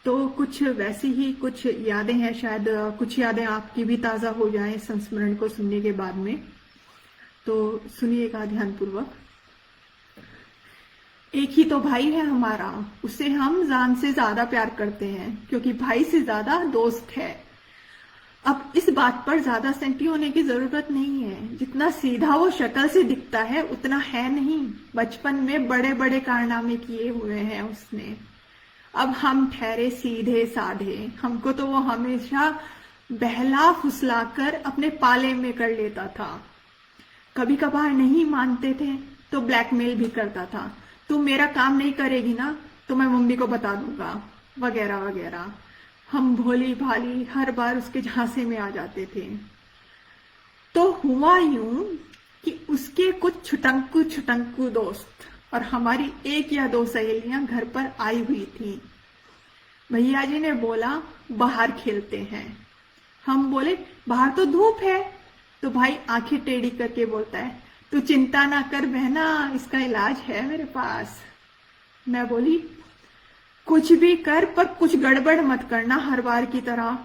Speaker 1: तो कुछ वैसी ही कुछ यादें हैं, शायद कुछ यादें आपकी भी ताजा हो जाएं संस्मरण को सुनने के बाद में। तो सुनिएगा ध्यानपूर्वक। एक ही तो भाई है हमारा, उसे हम जान से ज्यादा प्यार करते हैं, क्योंकि भाई से ज्यादा दोस्त है। अब इस बात पर ज्यादा सेंटी होने की जरूरत नहीं है। जितना सीधा वो शक्ल से दिखता है उतना है नहीं। बचपन में बड़े बड़े कारनामे किए हुए हैं उसने। अब हम ठहरे सीधे साधे। हमको तो वो हमेशा बहला फुसलाकर अपने पाले में कर लेता था। कभी कभार नहीं मानते थे तो ब्लैकमेल भी करता था। तू मेरा काम नहीं करेगी ना तो मैं मम्मी को बता दूंगा, वगैरह वगैरह। हम भोली भाली हर बार उसके झांसे में आ जाते थे। तो हुआ यूं कि उसके कुछ छुटंकू छुटंकू दोस्त और हमारी एक या दो सहेलियां घर पर आई हुई थी। भैया जी ने बोला बाहर खेलते हैं। हम बोले बाहर तो धूप है। तो भाई आंखें टेढ़ी करके बोलता है तू चिंता ना कर बहना, इसका इलाज है मेरे पास। मैं बोली कुछ भी कर पर कुछ गड़बड़ मत करना हर बार की तरह।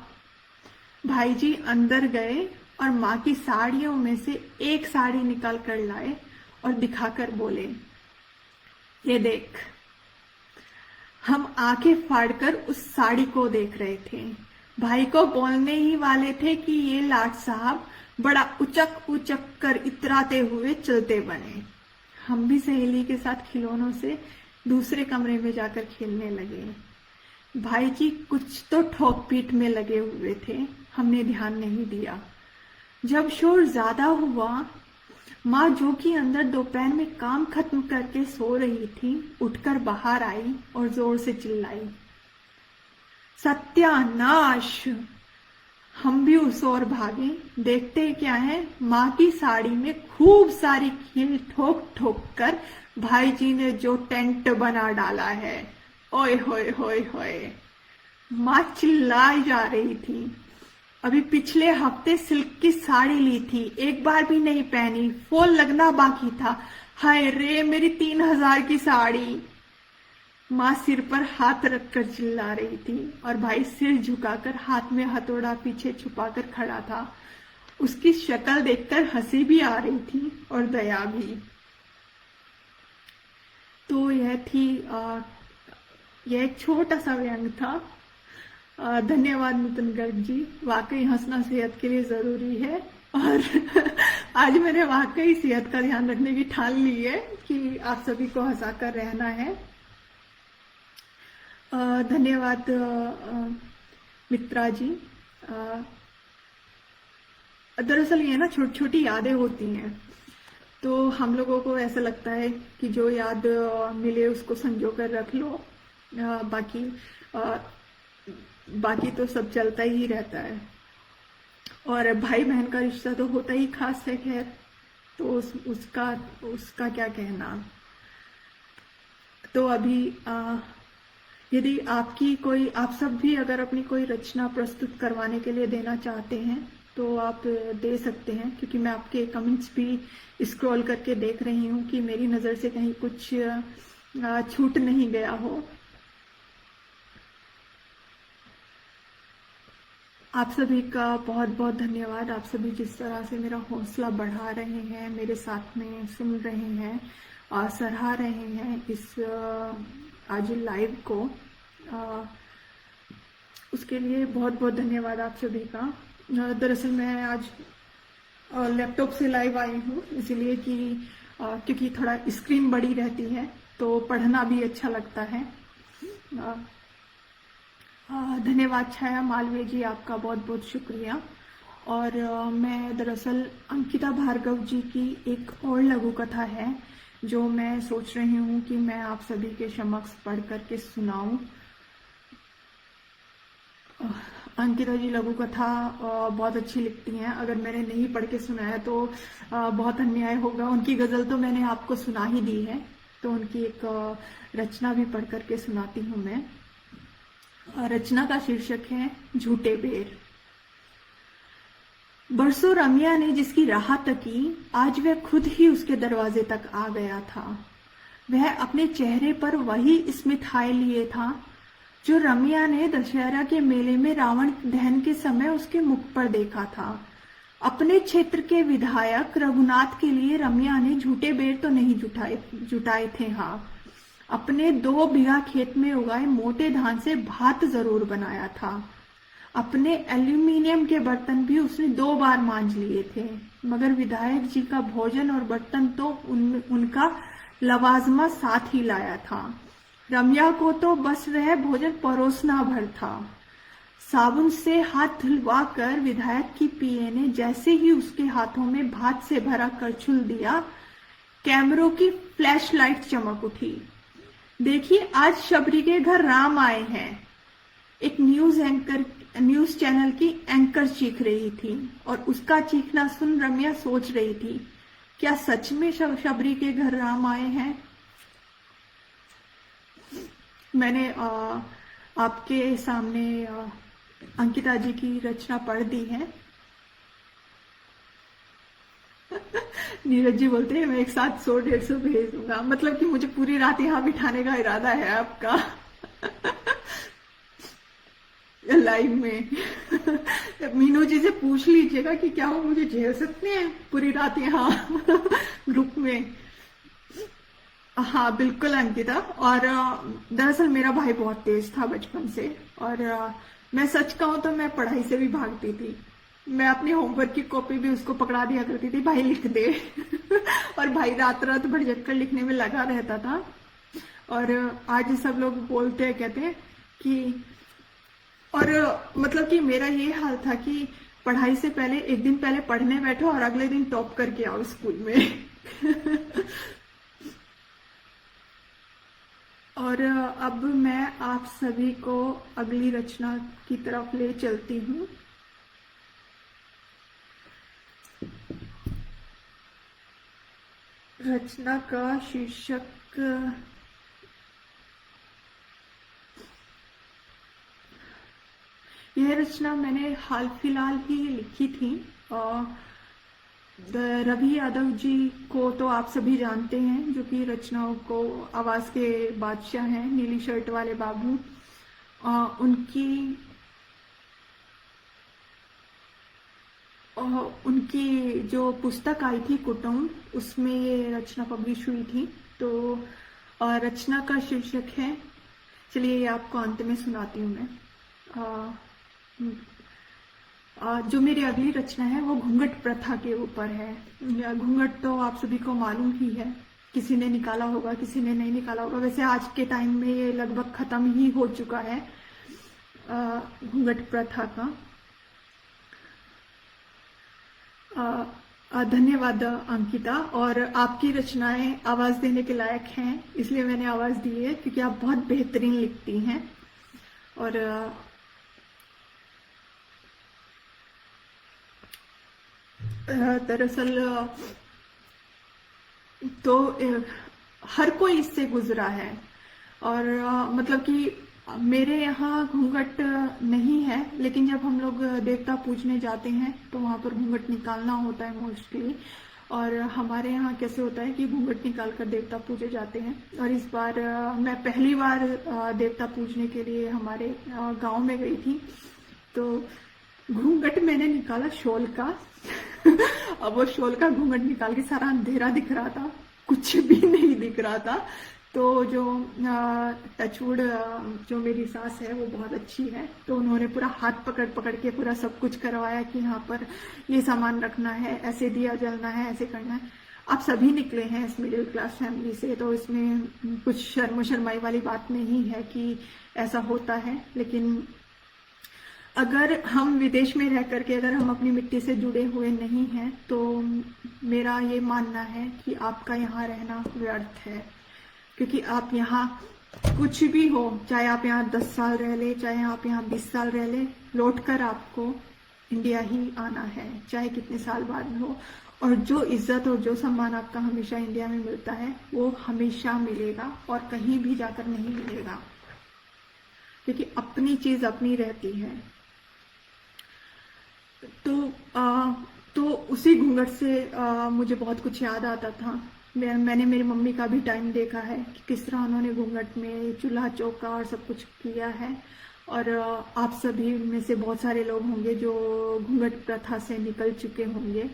Speaker 1: भाई जी अंदर गए और माँ की साड़ियों में से एक साड़ी निकाल कर लाए और दिखाकर बोले ये देख। हम आंखें फाड़कर उस साड़ी को देख रहे थे। भाई को बोलने ही वाले थे कि ये लाट साहब बड़ा उचक उचक कर इतराते हुए चलते बने। हम भी सहेली के साथ खिलौनों से दूसरे कमरे में जाकर खेलने लगे। भाई जी कुछ तो ठोक पीट में लगे हुए थे, हमने ध्यान नहीं दिया। जब शोर ज्यादा हुआ, माँ जो कि अंदर दोपहर में काम खत्म करके सो रही थी उठकर बाहर आई और जोर से चिल्लाई सत्यानाश। हम भी उस ओर भागे। देखते क्या है, माँ की साड़ी में खूब सारी खील ठोक ठोक कर भाई जी ने जो टेंट बना डाला है। ओए होए होए होए। माँ चिल्लाई जा रही थी। अभी पिछले हफ्ते सिल्क की साड़ी ली थी, एक बार भी नहीं पहनी, फॉल लगना बाकी था। हाय रे मेरी 3000 की साड़ी। माँ सिर पर हाथ रखकर चिल्ला रही थी और भाई सिर झुकाकर हाथ में हथौड़ा पीछे छुपाकर खड़ा था। उसकी शक्ल देखकर हंसी भी आ रही थी और दया भी। तो यह थी यह एक छोटा सा व्यंग था। धन्यवाद नितिन गर्ग जी। वाकई हंसना सेहत के लिए जरूरी है और आज मैंने वाकई सेहत का ध्यान रखने की ठान ली है कि आप सभी को हंसा कर रहना है। धन्यवाद मित्रा जी। दरअसल ये ना छोटी छोटी यादें होती हैं, तो हम लोगों को ऐसा लगता है कि जो याद मिले उसको संजो कर रख लो। बाकी तो सब चलता ही रहता है। और भाई बहन का रिश्ता तो होता ही खास है। खैर तो उसका क्या कहना। तो अभी यदि आप सब भी अगर अपनी कोई रचना प्रस्तुत करवाने के लिए देना चाहते हैं तो आप दे सकते हैं, क्योंकि मैं आपके कमेंट्स भी स्क्रॉल करके देख रही हूँ कि मेरी नज़र से कहीं कुछ छूट नहीं गया हो। आप सभी का बहुत बहुत धन्यवाद। आप सभी जिस तरह से मेरा हौसला बढ़ा रहे हैं, मेरे साथ में सुन रहे हैं और सराह रहे हैं इस आज लाइव को, उसके लिए बहुत बहुत धन्यवाद आप सभी का। दरअसल मैं आज लैपटॉप से लाइव आई हूँ इसलिए कि क्योंकि थोड़ा स्क्रीन बड़ी रहती है तो पढ़ना भी अच्छा लगता है। धन्यवाद छाया मालवीय जी, आपका बहुत बहुत शुक्रिया। और मैं दरअसल अंकिता भार्गव जी की एक और लघु कथा है जो मैं सोच रही हूँ कि मैं आप सभी के समक्ष पढ़ करके सुनाऊं। अंकिता जी लघु कथा बहुत अच्छी लिखती हैं। अगर मैंने नहीं पढ़ के सुनाया तो बहुत अन्याय होगा। उनकी गजल तो मैंने आपको सुना ही दी है, तो उनकी एक रचना भी पढ़ करके सुनाती हूँ मैं। रचना का शीर्षक है झूठे बेर। बरसों रमिया ने जिसकी राह तकी, आज वह खुद ही उसके दरवाजे तक आ गया था। वह अपने चेहरे पर वही स्मित हाय लिए था जो रम्या ने दशहरा के मेले में रावण दहन के समय उसके मुख पर देखा था। अपने क्षेत्र के विधायक रघुनाथ के लिए रम्या ने झूठे बेर तो नहीं जुटाए थे। हाँ, अपने 2 बीघा खेत में उगाए मोटे धान से भात जरूर बनाया था। अपने एल्यूमिनियम के बर्तन भी उसने 2 बार मांज लिए थे, मगर विधायक जी का भोजन और बर्तन तो उनका लवाजमा साथ ही लाया था। रम्या को तो बस वह भोजन परोसना भर था। साबुन से हाथ धुलवा कर विधायक की पीए ने जैसे ही उसके हाथों में भात से भरा करछुल दिया, कैमरों की फ्लैश लाइट चमक उठी। देखिए, आज शबरी के घर राम आए हैं। एक न्यूज चैनल की एंकर चीख रही थी और उसका चीखना सुन रम्या सोच रही थी, क्या सच में शबरी के घर राम आए हैं? मैंने आपके सामने अंकिता जी की रचना पढ़ दी है। नीरज जी बोलते हैं मैं एक साथ 100-150 भेज दूंगा, मतलब कि मुझे पूरी रात यहाँ बिठाने का इरादा है आपका। लाइव में। मीनू जी से पूछ लीजिएगा कि क्या वो मुझे झेल सकते हैं पूरी रात यहाँ ग्रुप में। हाँ बिल्कुल अंकिता। और दरअसल मेरा भाई बहुत तेज था बचपन से, और मैं सच कहूँ तो मैं पढ़ाई से भी भागती थी। मैं अपनी होमवर्क की कॉपी भी उसको पकड़ा दिया करती थी, भाई लिख दे। और भाई रात रात भर जगकर लिखने में लगा रहता था। और आज सब लोग बोलते हैं, कहते हैं कि, और मतलब कि मेरा ये हाल था कि पढ़ाई से पहले एक दिन पहले पढ़ने बैठो और अगले दिन टॉप करके आओ स्कूल में। और अब मैं आप सभी को अगली रचना की तरफ ले चलती हूँ। रचना का शीर्षक यह रचना मैंने हाल फिलहाल ही लिखी थी। रवि यादव जी को तो आप सभी जानते हैं, जो कि रचनाओं को आवाज के बादशाह हैं, नीली शर्ट वाले बाबू। उनकी जो पुस्तक आई थी कुटुंब, उसमें ये रचना पब्लिश हुई थी। तो रचना का शीर्षक है, चलिए ये आपको अंत में सुनाती हूँ मैं। जो मेरी अगली रचना है वो घूंघट प्रथा के ऊपर है। घूंघट तो आप सभी को मालूम ही है, किसी ने निकाला होगा, किसी ने नहीं निकाला होगा। वैसे आज के टाइम में ये लगभग खत्म ही हो चुका है घूंघट प्रथा का। धन्यवाद अंकिता। और आपकी रचनाएं आवाज देने के लायक हैं, इसलिए मैंने आवाज दी है, क्योंकि आप बहुत बेहतरीन लिखती हैं। और दरअसल तो हर कोई इससे गुजरा है। और मतलब कि मेरे यहाँ घूंघट नहीं है, लेकिन जब हम लोग देवता पूजने जाते हैं तो वहां पर घूंघट निकालना होता है मोस्टली। और हमारे यहाँ कैसे होता है कि घूंघट निकाल कर देवता पूजे जाते हैं। और इस बार मैं पहली बार देवता पूजने के लिए हमारे गांव में गई थी। तो घूंघट मैंने निकाला शॉल का। अब वो शॉल का घूंघट निकाल के सारा अंधेरा दिख रहा था, कुछ भी नहीं दिख रहा था। तो जो टचवुड जो मेरी सास है वो बहुत अच्छी है, तो उन्होंने पूरा हाथ पकड़ पकड़ के पूरा सब कुछ करवाया कि यहाँ पर ये सामान रखना है, ऐसे दिया जलना है, ऐसे करना है। आप सभी निकले हैं इस मिडिल क्लास फैमिली से, तो इसमें कुछ शर्माई वाली बात नहीं है कि ऐसा होता है। लेकिन अगर हम विदेश में रह करके अगर हम अपनी मिट्टी से जुड़े हुए नहीं हैं, तो मेरा ये मानना है कि आपका यहाँ रहना व्यर्थ है। क्योंकि आप यहाँ कुछ भी हो, चाहे आप यहाँ 10 साल रह ले, चाहे आप यहाँ 20 साल रह ले, लौट कर आपको इंडिया ही आना है, चाहे कितने साल बाद हो। और जो इज्जत और जो सम्मान आपका हमेशा इंडिया में मिलता है वो हमेशा मिलेगा और कहीं भी जाकर नहीं मिलेगा, क्योंकि अपनी चीज अपनी रहती है। तो उसी घूंघट से मुझे बहुत कुछ याद आता था। मैंने मेरी मम्मी का भी टाइम देखा है कि किस तरह उन्होंने घूंघट में चूल्हा चौका और सब कुछ किया है। और आप सभी में से बहुत सारे लोग होंगे जो घूंघट प्रथा से निकल चुके होंगे।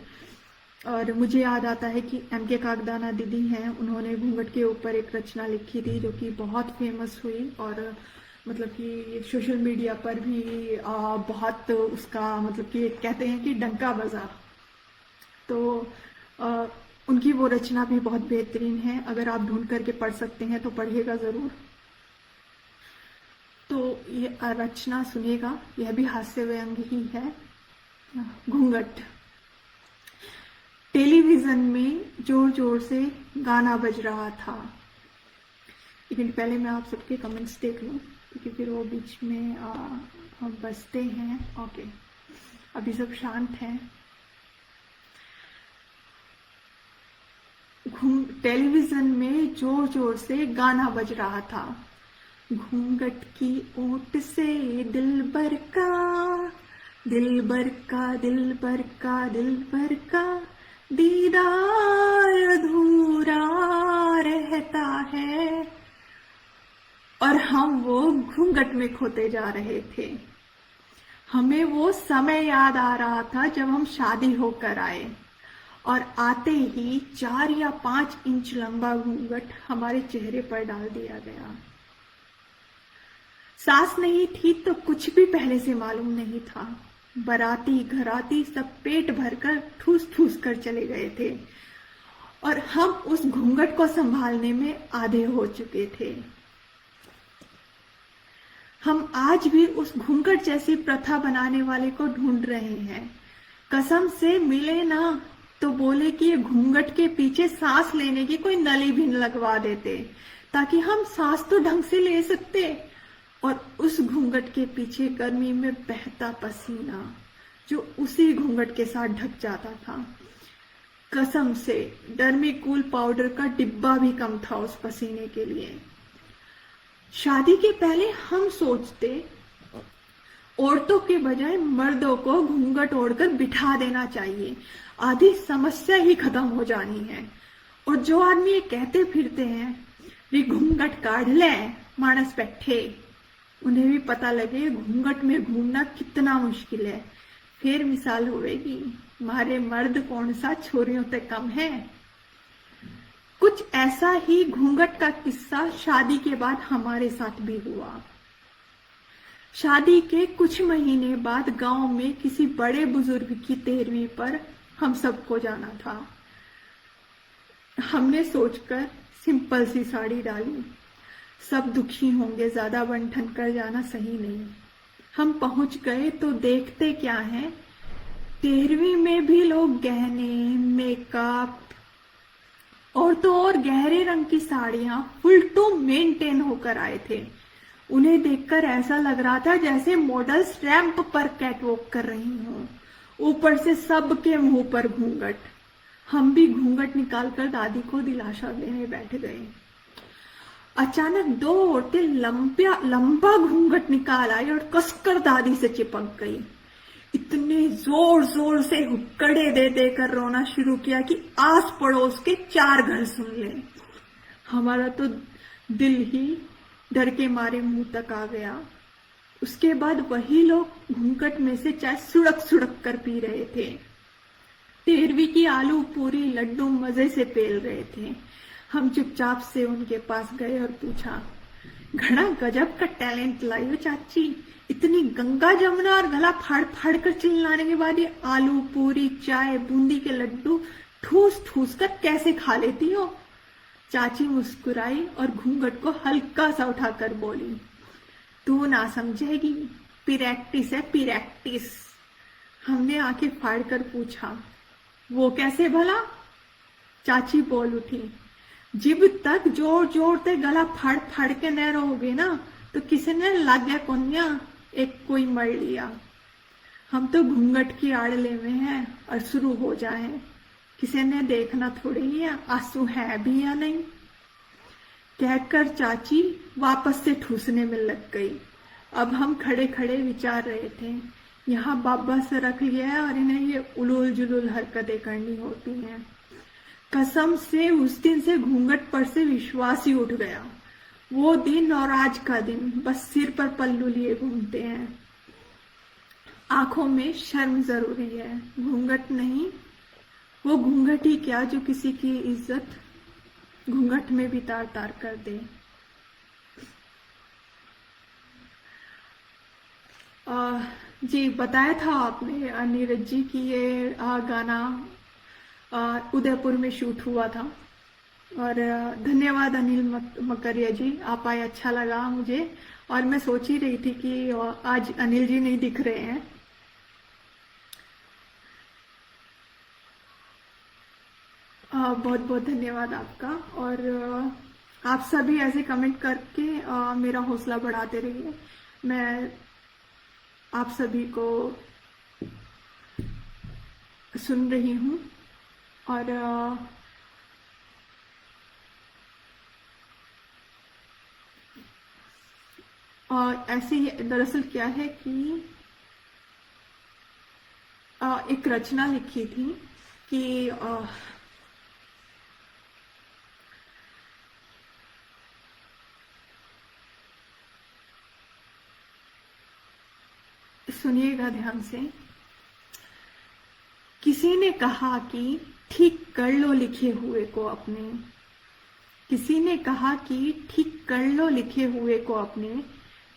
Speaker 1: और मुझे याद आता है कि M.K. कागदाना दीदी हैं, उन्होंने घूंघट के ऊपर एक रचना लिखी थी जो कि बहुत फेमस हुई और मतलब कि सोशल मीडिया पर भी बहुत उसका मतलब कि कहते हैं कि डंका बजा। तो उनकी वो रचना भी बहुत बेहतरीन है, अगर आप ढूंढ करके पढ़ सकते हैं तो पढ़िएगा ज़रूर। तो ये रचना सुनिएगा, यह भी हास्य व्यंग्य ही है। घूंघट। टेलीविजन में जोर जोर से गाना बज रहा था। एक मिनट पहले मैं आप सबके कमेंट्स देख लूं क्योंकि फिर वो बीच में बजते हैं। ओके, अभी सब शांत हैं। टेलीविजन में जोर जोर से गाना बज रहा था। घूंघट की ओट से दिलबर का दिलबर का दिलबर का दिलबर का दीदार अधूरा रहता है। और हम वो घूंघट में खोते जा रहे थे। हमें वो समय याद आ रहा था जब हम शादी होकर आए और आते ही 4 या 5 इंच लंबा घूंघट हमारे चेहरे पर डाल दिया गया। सास नहीं थी तो कुछ भी पहले से मालूम नहीं था। बाराती घराती सब पेट भरकर ठूस ठूस कर चले गए थे और हम उस घूंघट को संभालने में आधे हो चुके थे। हम आज भी उस घूंघट जैसी प्रथा बनाने वाले को ढूंढ रहे हैं। कसम से मिले ना तो बोले कि ये घूंघट के पीछे सांस लेने की कोई नली भी लगवा देते ताकि हम सांस तो ढंग से ले सकते। और उस घूंघट के पीछे गर्मी में बहता पसीना जो उसी घूंघट के साथ ढक जाता था। कसम से डर्मीकूल पाउडर का डिब्बा भी कम था उस पसीने के लिए। शादी के पहले हम सोचते औरतों के बजाय मर्दों को घूंघट ओढ़कर बिठा देना चाहिए, आधी समस्या ही खत्म हो जानी है। और जो आदमी ये कहते फिरते हैं वे घूंघट काढ़ ले मानस बैठे, उन्हें भी पता लगे घूंघट में घूमना कितना मुश्किल है। फिर मिसाल होगी मारे मर्द कौन सा छोरियों से कम है। कुछ ऐसा ही घूंघट का किस्सा शादी के बाद हमारे साथ भी हुआ। शादी के कुछ महीने बाद गांव में किसी बड़े बुजुर्ग की 13वीं पर हम सबको जाना था। हमने सोचकर सिंपल सी साड़ी डाली। सब दुखी होंगे, ज्यादा बन-ठन कर जाना सही नहीं। हम पहुंच गए तो देखते क्या है, 13वीं में भी लोग गहने, मेकअप और तो और गहरे रंग की साड़ियां फुल टू मेंटेन होकर आए थे। उन्हें देखकर ऐसा लग रहा था जैसे मॉडल्स रैंप पर कैटवॉक कर रही हों। ऊपर से सबके मुंह पर घूंघट। हम भी घूंघट निकालकर दादी को दिलासा देने बैठ गए। अचानक 2 औरतें लंबा घूंघट निकाल आई और कसकर दादी से चिपक गई। इतने जोर जोर से हुक्कड़े दे देकर रोना शुरू किया कि आस पड़ोस के 4 घर सुन ले। हमारा तो दिल ही डर के मारे मुंह तक आ गया। उसके बाद वही लोग घूंघट में से चाय सुड़क सुड़क कर पी रहे थे। 13वीं की आलू पूरी लड्डू मजे से पेल रहे थे। हम चुपचाप से उनके पास गए और पूछा, घना गजब का टैलेंट लाई हो चाची, इतनी गंगा जमुना और गला फाड़ फाड़ कर चिल्लाने के बाद ये आलू पूरी चाय बूंदी के लड्डू ठूस ठूस कर कैसे खा लेती हो। चाची मुस्कुराई और घूंघट को हल्का सा उठाकर बोली, तू ना समझेगी, पिरैक्टिस है पिरैक्टिस। हमने आंखें फाड़ कर पूछा, वो कैसे भला। चाची बोल उठी, जिब तक जोर जोर से गला फाड़ फाड़ के न रहोगे ना तो किसी ने लाग्या कोन्या एक कोई मर लिया। हम तो घूंघट की आड़ले में हैं और शुरू हो जाए, किसी ने देखना थोड़ी ही है आंसू है भी या नहीं। कहकर चाची वापस से ठूसने में लग गई। अब हम खड़े खड़े विचार रहे थे, यहाँ बाबा से रख लिया है और इन्हें ये उलूल जुलूल हरकतें करनी होती हैं। कसम से उस दिन से घूंघट पर से विश्वास ही उठ गया। वो दिन और आज का दिन बस सिर पर पल्लू लिए घूमते हैं। आंखों में शर्म जरूरी है, घूंघट नहीं। वो घूंघट ही क्या जो किसी की इज्जत घूंघट में भी तार तार कर दे। जी बताया था आपने नीरज जी की ये गाना उदयपुर में शूट हुआ था। और धन्यवाद अनिल मकरिया जी, आप आए, अच्छा लगा मुझे। और मैं सोच ही रही थी कि आज अनिल जी नहीं दिख रहे हैं। बहुत बहुत धन्यवाद आपका। और आप सभी ऐसे कमेंट करके मेरा हौसला बढ़ाते रहिए। मैं आप सभी को सुन रही हूँ। और ऐसे ही दरअसल क्या है कि एक रचना लिखी थी कि सुनिएगा ध्यान से। किसी ने कहा कि ठीक कर लो लिखे हुए को अपने। किसी ने कहा कि ठीक कर लो लिखे हुए को अपने।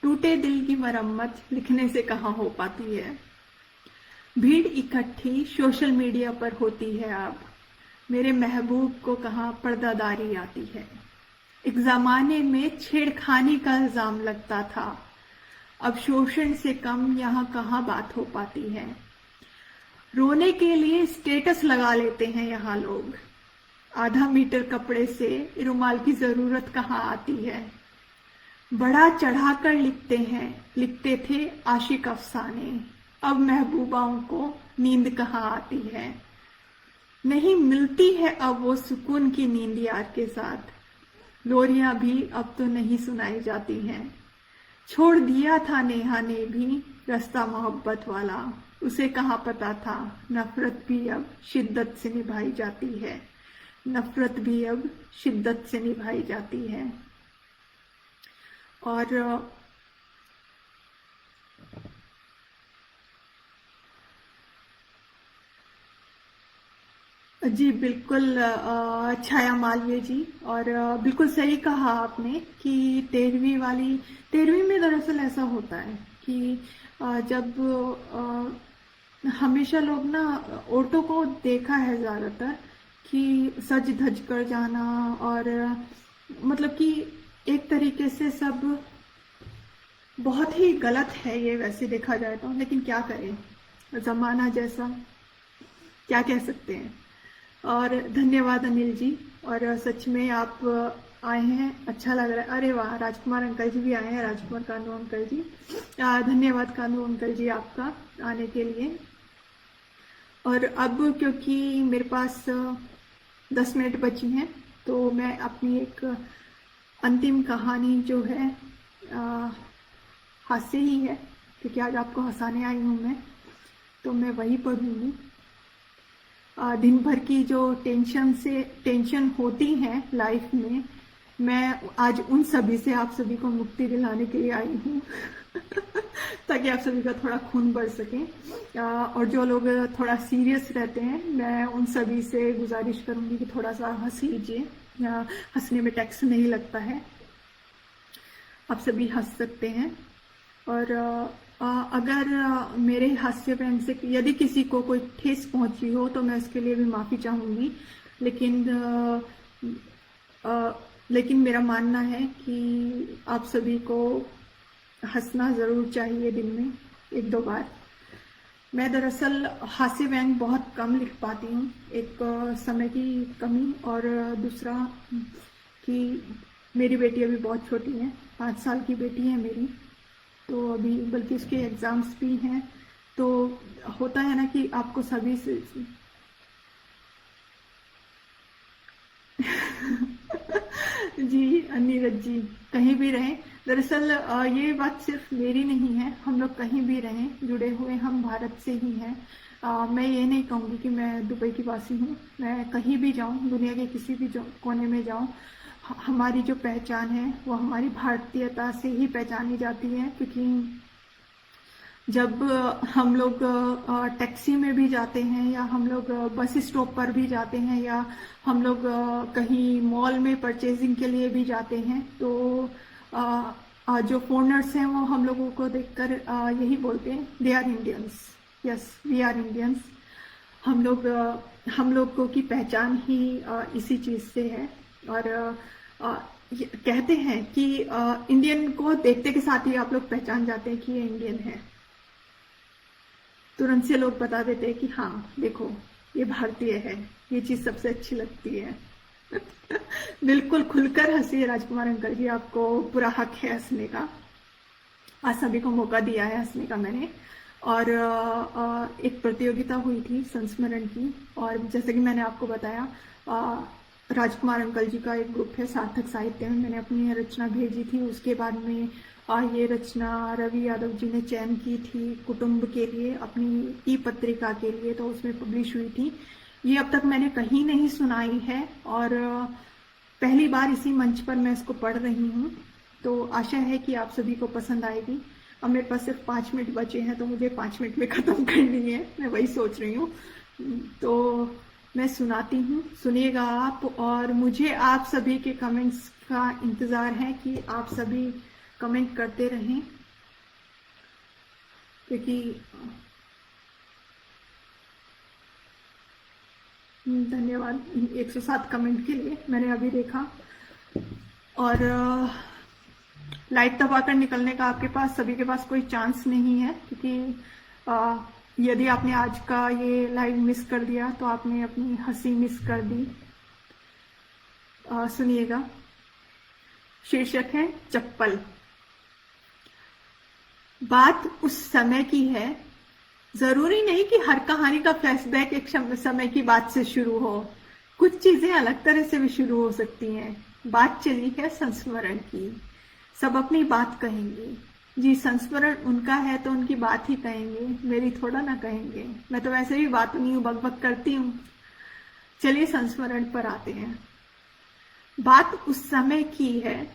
Speaker 1: टूटे दिल की मरम्मत लिखने से कहाँ हो पाती है। भीड़ इकट्ठी सोशल मीडिया पर होती है अब। मेरे महबूब को कहाँ पर्दादारी आती है। एक जमाने में छेड़खानी का इल्जाम लगता था, अब शोषण से कम यहाँ कहाँ बात हो पाती है। रोने के लिए स्टेटस लगा लेते हैं यहाँ लोग। आधा मीटर कपड़े से रुमाल की जरूरत कहाँ आती है। बड़ा चढ़ाकर लिखते थे आशिक अफसाने। अब महबूबाओं को नींद कहाँ आती है। नहीं मिलती है अब वो सुकून की नींद यार के साथ। लोरियां भी अब तो नहीं सुनाई जाती हैं। छोड़ दिया था नेहा ने भी रास्ता मोहब्बत वाला। उसे कहाँ पता था नफरत भी अब शिद्दत से निभाई जाती है। नफरत भी अब शिद्दत से निभाई जाती है। और जी बिल्कुल छाया मालवीय जी। और बिल्कुल सही कहा आपने कि 13वीं में दरअसल ऐसा होता है कि जब हमेशा लोग ना औरतों को देखा है ज्यादातर कि सज धज कर जाना। और मतलब कि एक तरीके से सब बहुत ही गलत है ये, वैसे देखा जाए तो। लेकिन क्या करें, जमाना जैसा, क्या कह सकते हैं। और धन्यवाद अनिल जी। और सच में आप आए हैं, अच्छा लग रहा है। अरे वाह, राजकुमार अंकल जी भी आए हैं, राजकुमार कानू अंकल जी। धन्यवाद कानू अंकल जी आपका आने के लिए। और अब क्योंकि मेरे पास 10 मिनट बची हैं तो मैं अपनी एक अंतिम कहानी जो है हास्य ही है, क्योंकि आज आपको हंसाने आई हूँ मैं, तो मैं वही पढ़ूंगी। दिन भर की जो टेंशन होती है लाइफ में, मैं आज उन सभी से आप सभी को मुक्ति दिलाने के लिए आई हूँ ताकि आप सभी का थोड़ा खून बढ़ सके। और जो लोग थोड़ा सीरियस रहते हैं, मैं उन सभी से गुजारिश करूंगी कि थोड़ा सा हंस लीजिए। हंसने में टैक्स नहीं लगता है, आप सभी हंस सकते हैं। और अगर मेरे हास्य व्यंग से यदि किसी को कोई ठेस पहुंची हो तो मैं उसके लिए भी माफ़ी चाहूँगी। लेकिन मेरा मानना है कि आप सभी को हंसना ज़रूर चाहिए दिन में 1-2 बार। मैं दरअसल हास्य व्यंग बहुत कम लिख पाती हूँ, एक समय की कमी, और दूसरा कि मेरी बेटी अभी बहुत छोटी है, 5 साल की बेटी है मेरी, तो अभी बल्कि उसके एग्जाम्स भी हैं। तो होता है ना कि आपको सभी से जी नीरज जी कहीं भी रहें, दरअसल ये बात सिर्फ मेरी नहीं है, हम लोग कहीं भी रहें जुड़े हुए हम भारत से ही हैं। मैं ये नहीं कहूँगी कि मैं दुबई की वासी हूँ, मैं कहीं भी जाऊँ, दुनिया के किसी भी कोने में जाऊँ, हमारी जो पहचान है वो हमारी भारतीयता से ही पहचानी जाती है। क्योंकि जब हम लोग टैक्सी में भी जाते हैं या हम लोग बस स्टॉप पर भी जाते हैं या हम लोग कहीं मॉल में परचेजिंग के लिए भी जाते हैं, तो जो फॉरेनर्स हैं वो हम लोगों को देखकर यही बोलते हैं, they are Indians, yes we are Indians. हम लोगों की पहचान ही इसी चीज़ से है। और कहते हैं कि इंडियन को देखते के साथ ही आप लोग पहचान जाते हैं कि ये इंडियन है, तुरंत से लोग बता देते हैं कि हाँ देखो ये भारतीय है, ये चीज सबसे अच्छी लगती है। बिल्कुल खुलकर हंसिए राजकुमार अंकल जी, आपको पूरा हक है हंसने का, आज सभी को मौका दिया है हंसने का मैंने। और एक प्रतियोगिता हुई थी संस्मरण की, और जैसे कि मैंने आपको बताया राजकुमार अंकल जी का एक ग्रुप है सार्थक साहित्य में, मैंने अपनी रचना भेजी थी। उसके बाद में ये रचना रवि यादव जी ने चयन की थी कुटुंब के लिए, अपनी ई पत्रिका के लिए, तो उसमें पब्लिश हुई थी। ये अब तक मैंने कहीं नहीं सुनाई है और पहली बार इसी मंच पर मैं इसको पढ़ रही हूँ, तो आशा है कि आप सभी को पसंद आएगी। अब मेरे पास सिर्फ 5 मिनट बचे हैं, तो मुझे 5 मिनट में ख़त्म करनी है, मैं वही सोच रही हूँ। तो मैं सुनाती हूँ, सुनिएगा आप, और मुझे आप सभी के कमेंट्स का इंतज़ार है कि आप सभी कमेंट करते रहें, क्योंकि धन्यवाद 107 कमेंट के लिए, मैंने अभी देखा। और लाइट दबाकर निकलने का आपके पास सभी के पास कोई चांस नहीं है, क्योंकि यदि आपने आज का ये लाइव मिस कर दिया तो आपने अपनी हंसी मिस कर दी। सुनिएगा, शीर्षक है चप्पल। बात उस समय की है, जरूरी नहीं कि हर कहानी का फ्लैशबैक एक समय की बात से शुरू हो, कुछ चीजें अलग तरह से भी शुरू हो सकती हैं। बात चली है संस्मरण की, सब अपनी बात कहेंगे जी, संस्मरण उनका है तो उनकी बात ही कहेंगे, मेरी थोड़ा ना कहेंगे, मैं तो वैसे भी बात नहीं हूं, बक करती हूँ। चलिए संस्मरण पर आते हैं। बात उस समय की है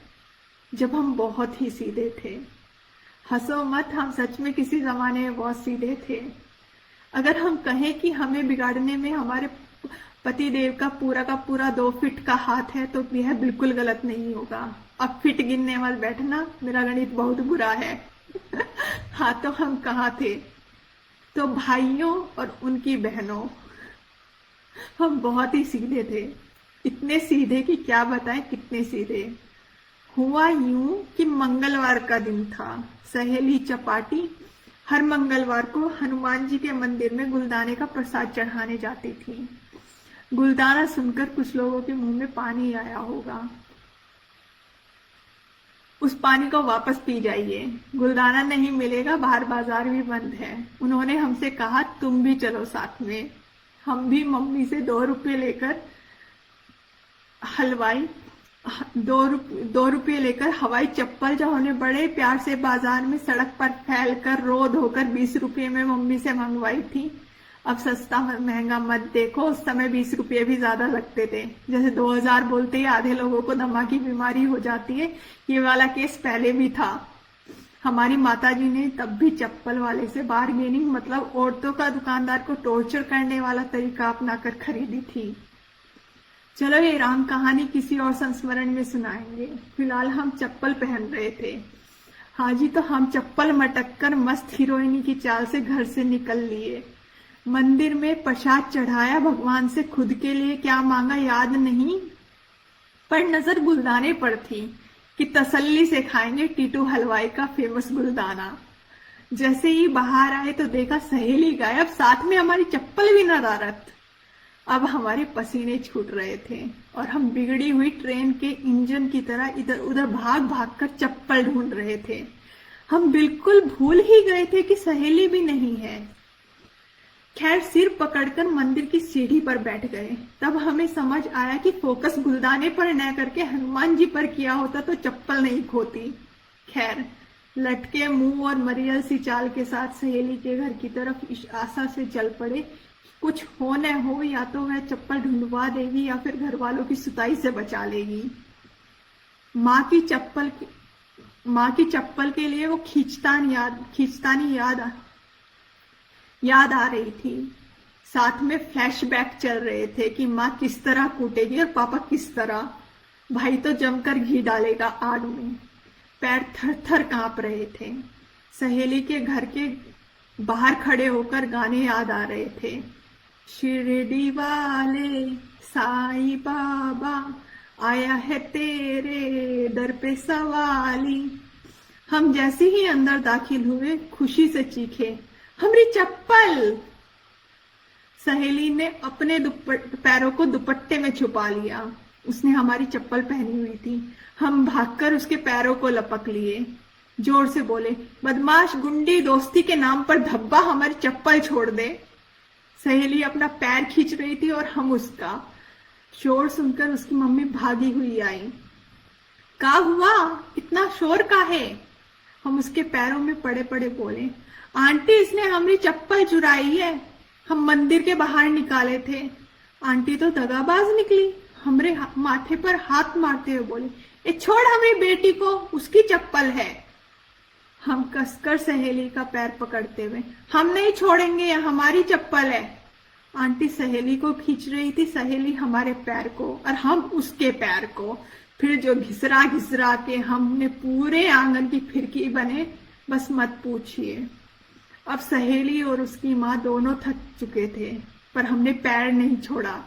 Speaker 1: जब हम बहुत ही सीधे थे, हंसो मत, हम सच में किसी जमाने में बहुत सीधे थे। अगर हम कहें कि हमें बिगाड़ने में हमारे पतिदेव का पूरा 2 फीट का हाथ है, तो यह बिल्कुल गलत नहीं होगा। अब फिट गिनने वाले बैठना, मेरा गणित बहुत बुरा है। हाँ, तो हम कहाँ थे? तो भाइयों और उनकी बहनों, हम बहुत ही सीधे थे, इतने सीधे कि क्या बताएं कितने सीधे। हुआ यूं कि मंगलवार का दिन था, सहेली चपाटी हर मंगलवार को हनुमान जी के मंदिर में गुलदाने का प्रसाद चढ़ाने जाती थी। गुलदाना सुनकर कुछ लोगों के मुंह में पानी आया होगा, उस पानी को वापस पी जाइए, गुलदाना नहीं मिलेगा, बाहर बाजार भी बंद है। उन्होंने हमसे कहा तुम भी चलो साथ में। हम भी मम्मी से 2 रुपये लेकर दो रुपये लेकर हवाई चप्पल, जो उन्हें बड़े प्यार से बाजार में सड़क पर फैलकर रो धोकर 20 रुपये में मम्मी से मंगवाई थी। अब सस्ता महंगा मत देखो, उस समय 20 रुपये भी ज्यादा लगते थे। जैसे 2000 बोलते ही आधे लोगों को दमा की बीमारी हो जाती है, ये वाला केस पहले भी था। हमारी माताजी ने तब भी चप्पल वाले से बार्गेनिंग, मतलब औरतों का दुकानदार को टॉर्चर करने वाला तरीका अपनाकर खरीदी थी। चलो ये राम कहानी किसी और संस्मरण में सुनाएंगे, फिलहाल हम चप्पल पहन रहे थे। हाँ जी, तो हम चप्पल मटक कर मस्त हीरोइनी की चाल से घर से निकल लिए। मंदिर में प्रसाद चढ़ाया, भगवान से खुद के लिए क्या मांगा याद नहीं, पर नजर गुलदाने पर थी कि तसल्ली से खाएंगे टीटू हलवाई का फेमस गुलदाना। जैसे ही बाहर आए तो देखा सहेली गायब, साथ में हमारी चप्पल भी नदारत। अब हमारे पसीने छूट रहे थे और हम बिगड़ी हुई ट्रेन के इंजन की तरह इधर उधर भाग भाग कर चप्पल ढूंढ रहे थे। हम बिल्कुल भूल ही गए थे कि सहेली भी नहीं है। खैर, सिर पकड़कर मंदिर की सीढ़ी पर बैठ गए। तब हमें समझ आया कि फोकस गुलदाने पर न करके हनुमान जी पर किया होता तो चप्पल नहीं खोती। खैर, लटके मुंह और मरियल सी चाल के साथ सहेली के घर की तरफ इस आशा से चल पड़े, कुछ हो न हो, या तो वह चप्पल ढूंढवा देगी या फिर घर वालों की सुताई से बचा लेगी। माँ की चप्पल माँ की चप्पल के लिए वो खींचतानी याद आ रही थी। साथ में फ्लैशबैक चल रहे थे कि माँ किस तरह कूटेगी और पापा किस तरह। भाई तो जमकर घी डालेगा आग में। पैर थर थर कांप रहे थे। सहेली के घर के बाहर खड़े होकर गाने याद आ रहे थे। शिरडी वाले साईं बाबा, आया है तेरे दर पे सवाली। हम जैसे ही अंदर दाखिल हुए, खुशी से चीखे, हमारी चप्पल। सहेली ने अपने पैरों को दुपट्टे में छुपा लिया। उसने हमारी चप्पल पहनी हुई थी। हम भागकर उसके पैरों को लपक लिए। जोर से बोले, बदमाश गुंडी, दोस्ती के नाम पर धब्बा, हमारी चप्पल छोड़ दे। सहेली अपना पैर खींच रही थी और हम उसका। शोर सुनकर उसकी मम्मी भागी हुई आई। क्या हुआ, इतना शोर का है? हम उसके पैरों में पड़े पड़े बोले, आंटी, इसने हमारी चप्पल चुराई है। हम मंदिर के बाहर निकाले थे। आंटी तो दगाबाज निकली। हमरे माथे पर हाथ मारते हुए बोले, ए छोड़ हमारी बेटी को, उसकी चप्पल है। हम कसकर सहेली का पैर पकड़ते हुए, हम नहीं छोड़ेंगे, यह हमारी चप्पल है। आंटी सहेली को खींच रही थी, सहेली हमारे पैर को और हम उसके पैर को। फिर जो घिसरा घिसरा के हमने पूरे आंगन की फिरकी बने, बस मत पूछिए। अब सहेली और उसकी माँ दोनों थक चुके थे, पर हमने पैर नहीं छोड़ा।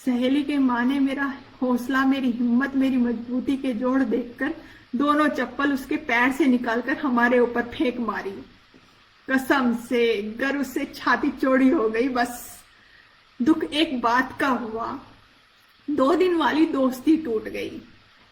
Speaker 1: सहेली के माँ ने मेरा हौसला, मेरी हिम्मत, मेरी मजबूती के जोड़ देखकर दोनों चप्पल उसके पैर से निकालकर हमारे ऊपर फेंक मारी। कसम से गर्व से छाती चौड़ी हो गई। बस दुख एक बात का हुआ, 2 दिन वाली दोस्ती टूट गई।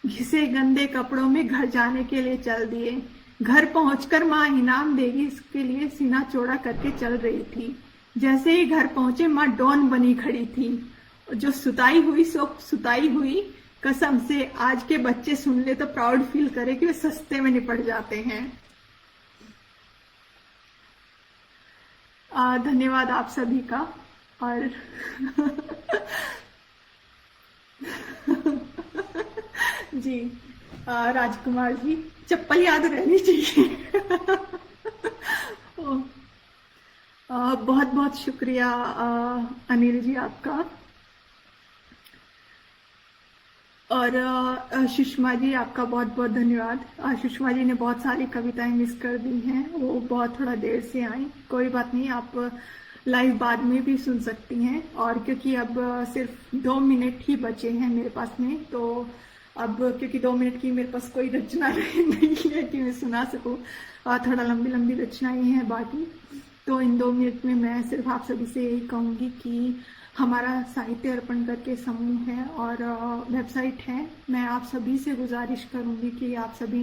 Speaker 1: घिसे गंदे कपड़ों में घर जाने के लिए चल दिए। घर पहुंचकर माँ इनाम देगी इसके लिए सीना चौड़ा करके चल रही थी। जैसे ही घर पहुंचे, माँ डॉन बनी खड़ी थी। जो सुताई हुई सो सुताई हुई। कसम से आज के बच्चे सुन ले तो प्राउड फील करे कि वे सस्ते में निपट जाते हैं। धन्यवाद आप सभी का। और जी, राजकुमार जी, चप्पल याद रहनी चाहिए। बहुत बहुत शुक्रिया अनिल जी आपका। और सुषमा जी, आपका बहुत बहुत धन्यवाद। सुषमा जी ने बहुत सारी कविताएं मिस कर दी हैं, वो बहुत थोड़ा देर से आई। कोई बात नहीं, आप लाइव बाद में भी सुन सकती हैं। और क्योंकि अब सिर्फ 2 मिनट ही बचे हैं मेरे पास में, तो अब क्योंकि 2 मिनट की मेरे पास कोई रचना नहीं है कि मैं सुना सकूं, थोड़ा लंबी लंबी रचनाएं हैं बाकी। तो इन 2 मिनट में मैं सिर्फ आप सभी से यही कहूँगी कि हमारा साहित्य अर्पण करके समूह है और वेबसाइट है। मैं आप सभी से गुजारिश करूँगी कि आप सभी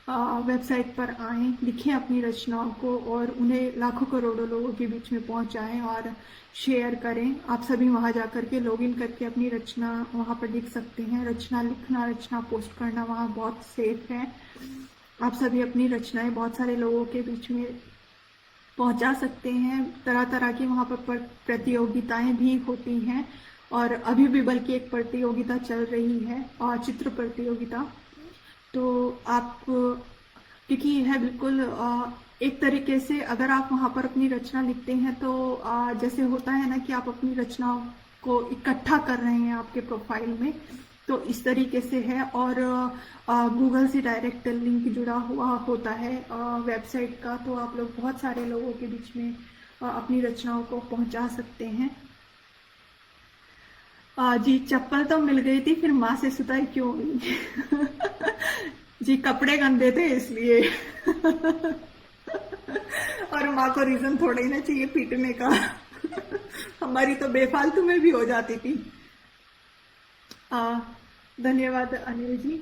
Speaker 1: वेबसाइट पर आएं, लिखें अपनी रचनाओं को और उन्हें लाखों करोड़ों लोगों के बीच में पहुंचाएं और शेयर करें। आप सभी वहां जाकर के लॉगिन करके अपनी रचना वहां पर लिख सकते हैं। रचना लिखना, रचना पोस्ट करना वहां बहुत सेफ है। आप सभी अपनी रचनाएं बहुत सारे लोगों के बीच में पहुंचा सकते हैं। तरह तरह की वहां पर प्रतियोगिताएं भी होती हैं और अभी भी बल्कि एक प्रतियोगिता चल रही है और चित्र प्रतियोगिता। तो आप, क्योंकि यह बिल्कुल एक तरीके से अगर आप वहां पर अपनी रचना लिखते हैं तो जैसे होता है ना कि आप अपनी रचनाओं को इकट्ठा कर रहे हैं आपके प्रोफाइल में, तो इस तरीके से है। और गूगल से डायरेक्ट लिंक जुड़ा हुआ होता है वेबसाइट का, तो आप लोग बहुत सारे लोगों के बीच में अपनी रचनाओं को पहुंचा सकते हैं। जी, चप्पल तो मिल गई थी, फिर माँ से सुताई क्यों हुई? जी, कपड़े गंदे थे इसलिए। और माँ को रीजन थोड़ा ही ना चाहिए पीटने का। हमारी तो बेफालतू में भी हो जाती थी। धन्यवाद अनिल जी।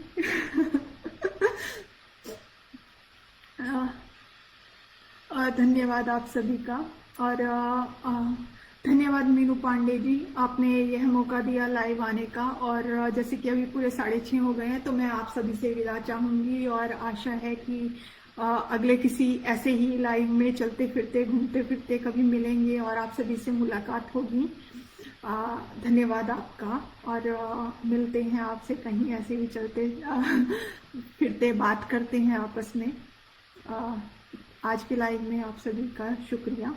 Speaker 1: धन्यवाद आप सभी का। और धन्यवाद मीनू पांडे जी, आपने यह मौका दिया लाइव आने का। और जैसे कि अभी पूरे 6:30 हो गए हैं, तो मैं आप सभी से विदा चाहूंगी और आशा है कि अगले किसी ऐसे ही लाइव में चलते फिरते घूमते फिरते कभी मिलेंगे और आप सभी से मुलाकात होगी। धन्यवाद आपका। और मिलते हैं आपसे कहीं ऐसे ही चलते फिरते बात करते हैं आपस में। आज के लाइव में आप सभी का शुक्रिया।